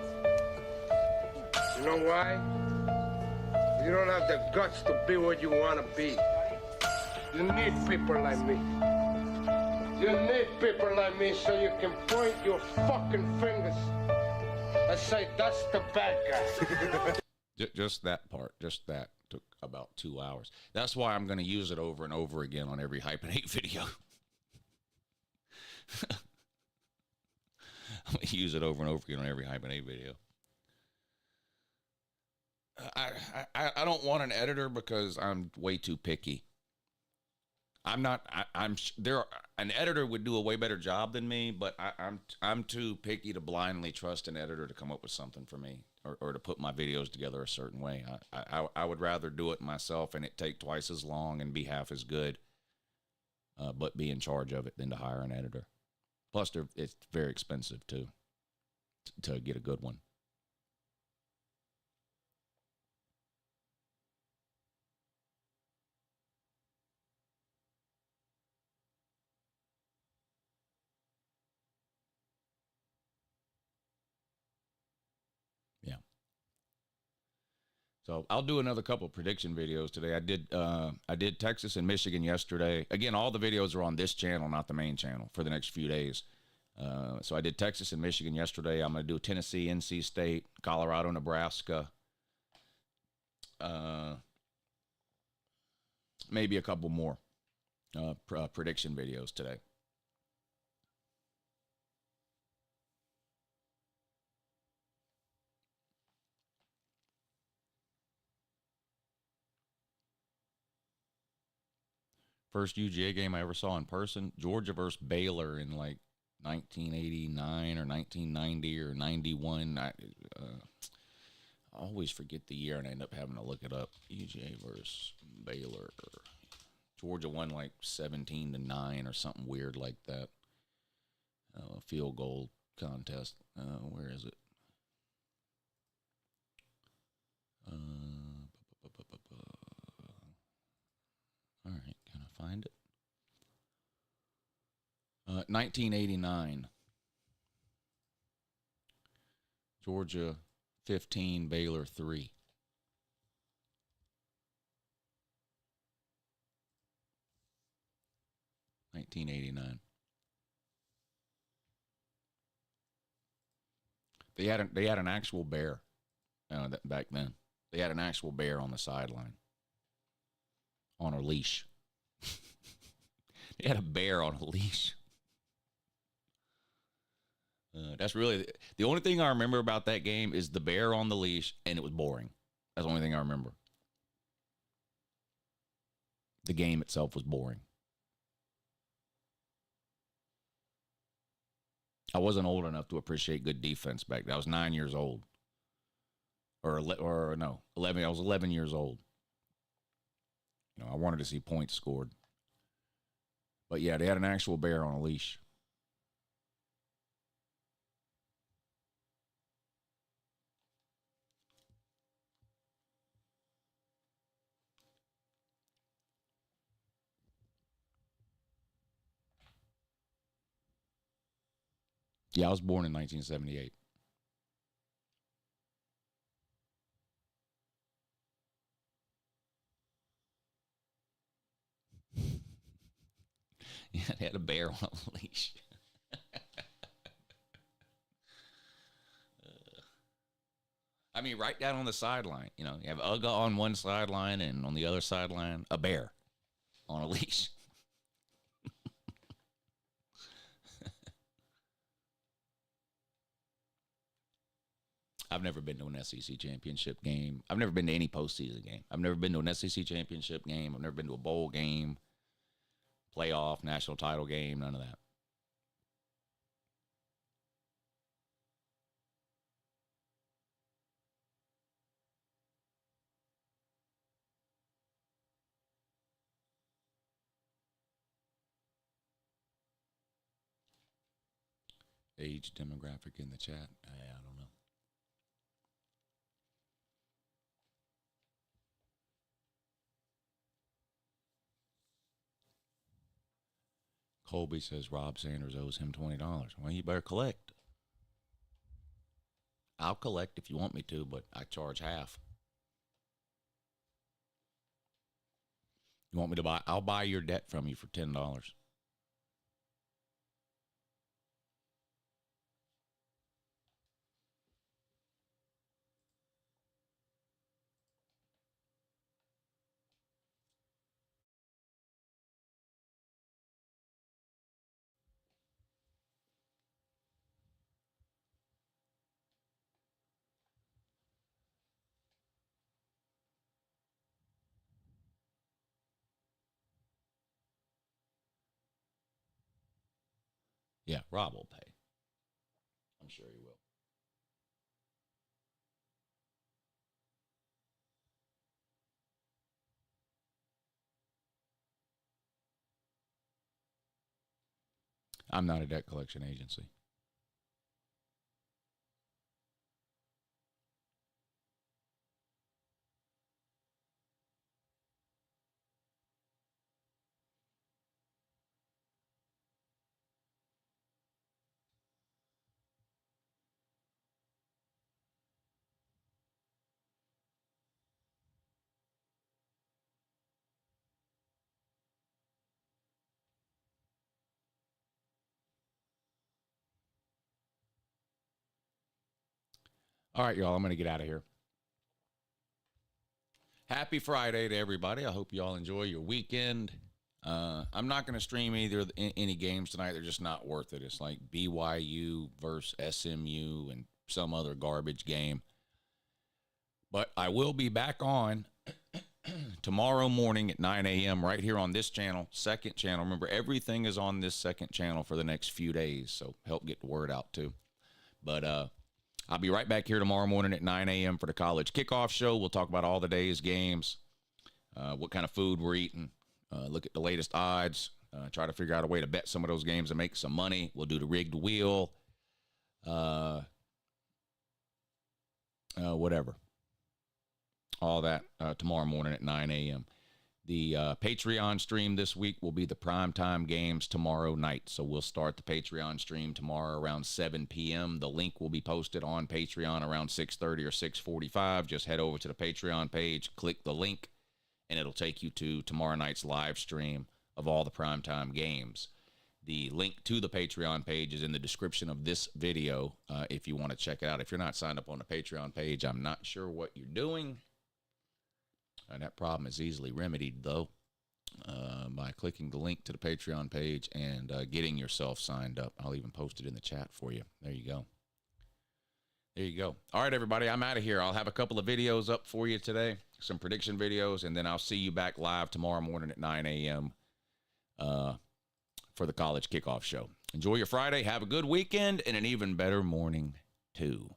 Speaker 15: You know why? You don't have the guts to be what you want to be. You need people like me. You need people like me so you can point your fucking fingers and say, that's the bad guy.
Speaker 3: Just that part, just that took about 2 hours. That's why I'm going to use it over and over again on every hype and hate video. I'm going to use it over and over again on every hype and hate video. I don't want an editor because I'm way too picky. I'm not. An editor would do a way better job than me, but I'm too picky to blindly trust an editor to come up with something for me or to put my videos together a certain way. I would rather do it myself and it take twice as long and be half as good, but be in charge of it than to hire an editor. Plus, it's very expensive too to get a good one. So I'll do another couple of prediction videos today. I did Texas and Michigan yesterday. Again, all the videos are on this channel, not the main channel, for the next few days. So I did Texas and Michigan yesterday. I'm going to do Tennessee, NC State, Colorado, Nebraska. Maybe a couple more prediction videos today. First UGA game I ever saw in person, Georgia versus Baylor in like 1989 or 1990 or 91. I always forget the year and I end up having to look it up. EJ versus Baylor. Georgia won like 17-9 or something weird like that. Field goal contest. Where is it? All right, can I find it? 1989. Georgia 15, Baylor 3. $1989. They had an actual bear back then. They had an actual bear on the sideline on a leash. They had a bear on a leash. That's really the only thing I remember about that game is the bear on the leash, and it was boring. That's the only thing I remember. The game itself was boring. I wasn't old enough to appreciate good defense back then. I was 9 years old. Or no, 11. I was 11 years old. You know, I wanted to see points scored. But yeah, they had an actual bear on a leash. Yeah, I was born in 1978. Yeah, they had a bear on a leash. I mean, right down on the sideline. You know, you have Uga on one sideline and on the other sideline, a bear on a leash. I've never been to an SEC championship game. I've never been to any postseason game. I've never been to an SEC championship game. I've never been to a bowl game, playoff, national title game, none of that. Age demographic in the chat? I don't know. Colby says Rob Sanders owes him $20. Well, you better collect. I'll collect if you want me to, but I charge half. You want me to buy? I'll buy your debt from you for $10. Yeah, Rob will pay. I'm sure he will. I'm not a debt collection agency. All right, y'all, I'm going to get out of here. Happy Friday to everybody. I hope you all enjoy your weekend. I'm not going to stream any games tonight. They're just not worth it. It's like BYU versus SMU and some other garbage game. But I will be back on tomorrow morning at 9 a.m. right here on this channel, second channel. Remember, everything is on this second channel for the next few days, so help get the word out too. But I'll be right back here tomorrow morning at 9 a.m. for the college kickoff show. We'll talk about all the day's games, what kind of food we're eating, look at the latest odds, try to figure out a way to bet some of those games and make some money. We'll do the rigged wheel, whatever. All that tomorrow morning at 9 a.m. The Patreon stream this week will be the primetime games tomorrow night. So we'll start the Patreon stream tomorrow around 7 p.m. The link will be posted on Patreon around 6:30 or 6:45. Just head over to the Patreon page, click the link, and it'll take you to tomorrow night's live stream of all the primetime games. The link to the Patreon page is in the description of this video if you want to check it out. If you're not signed up on the Patreon page, I'm not sure what you're doing. That problem is easily remedied, though, by clicking the link to the Patreon page and getting yourself signed up. I'll even post it in the chat for you. There you go. There you go. All right, everybody, I'm out of here. I'll have a couple of videos up for you today, some prediction videos, and then I'll see you back live tomorrow morning at 9 a.m. For the college kickoff show. Enjoy your Friday. Have a good weekend and an even better morning, too.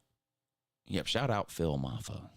Speaker 3: Yep, shout out Phil Maffa.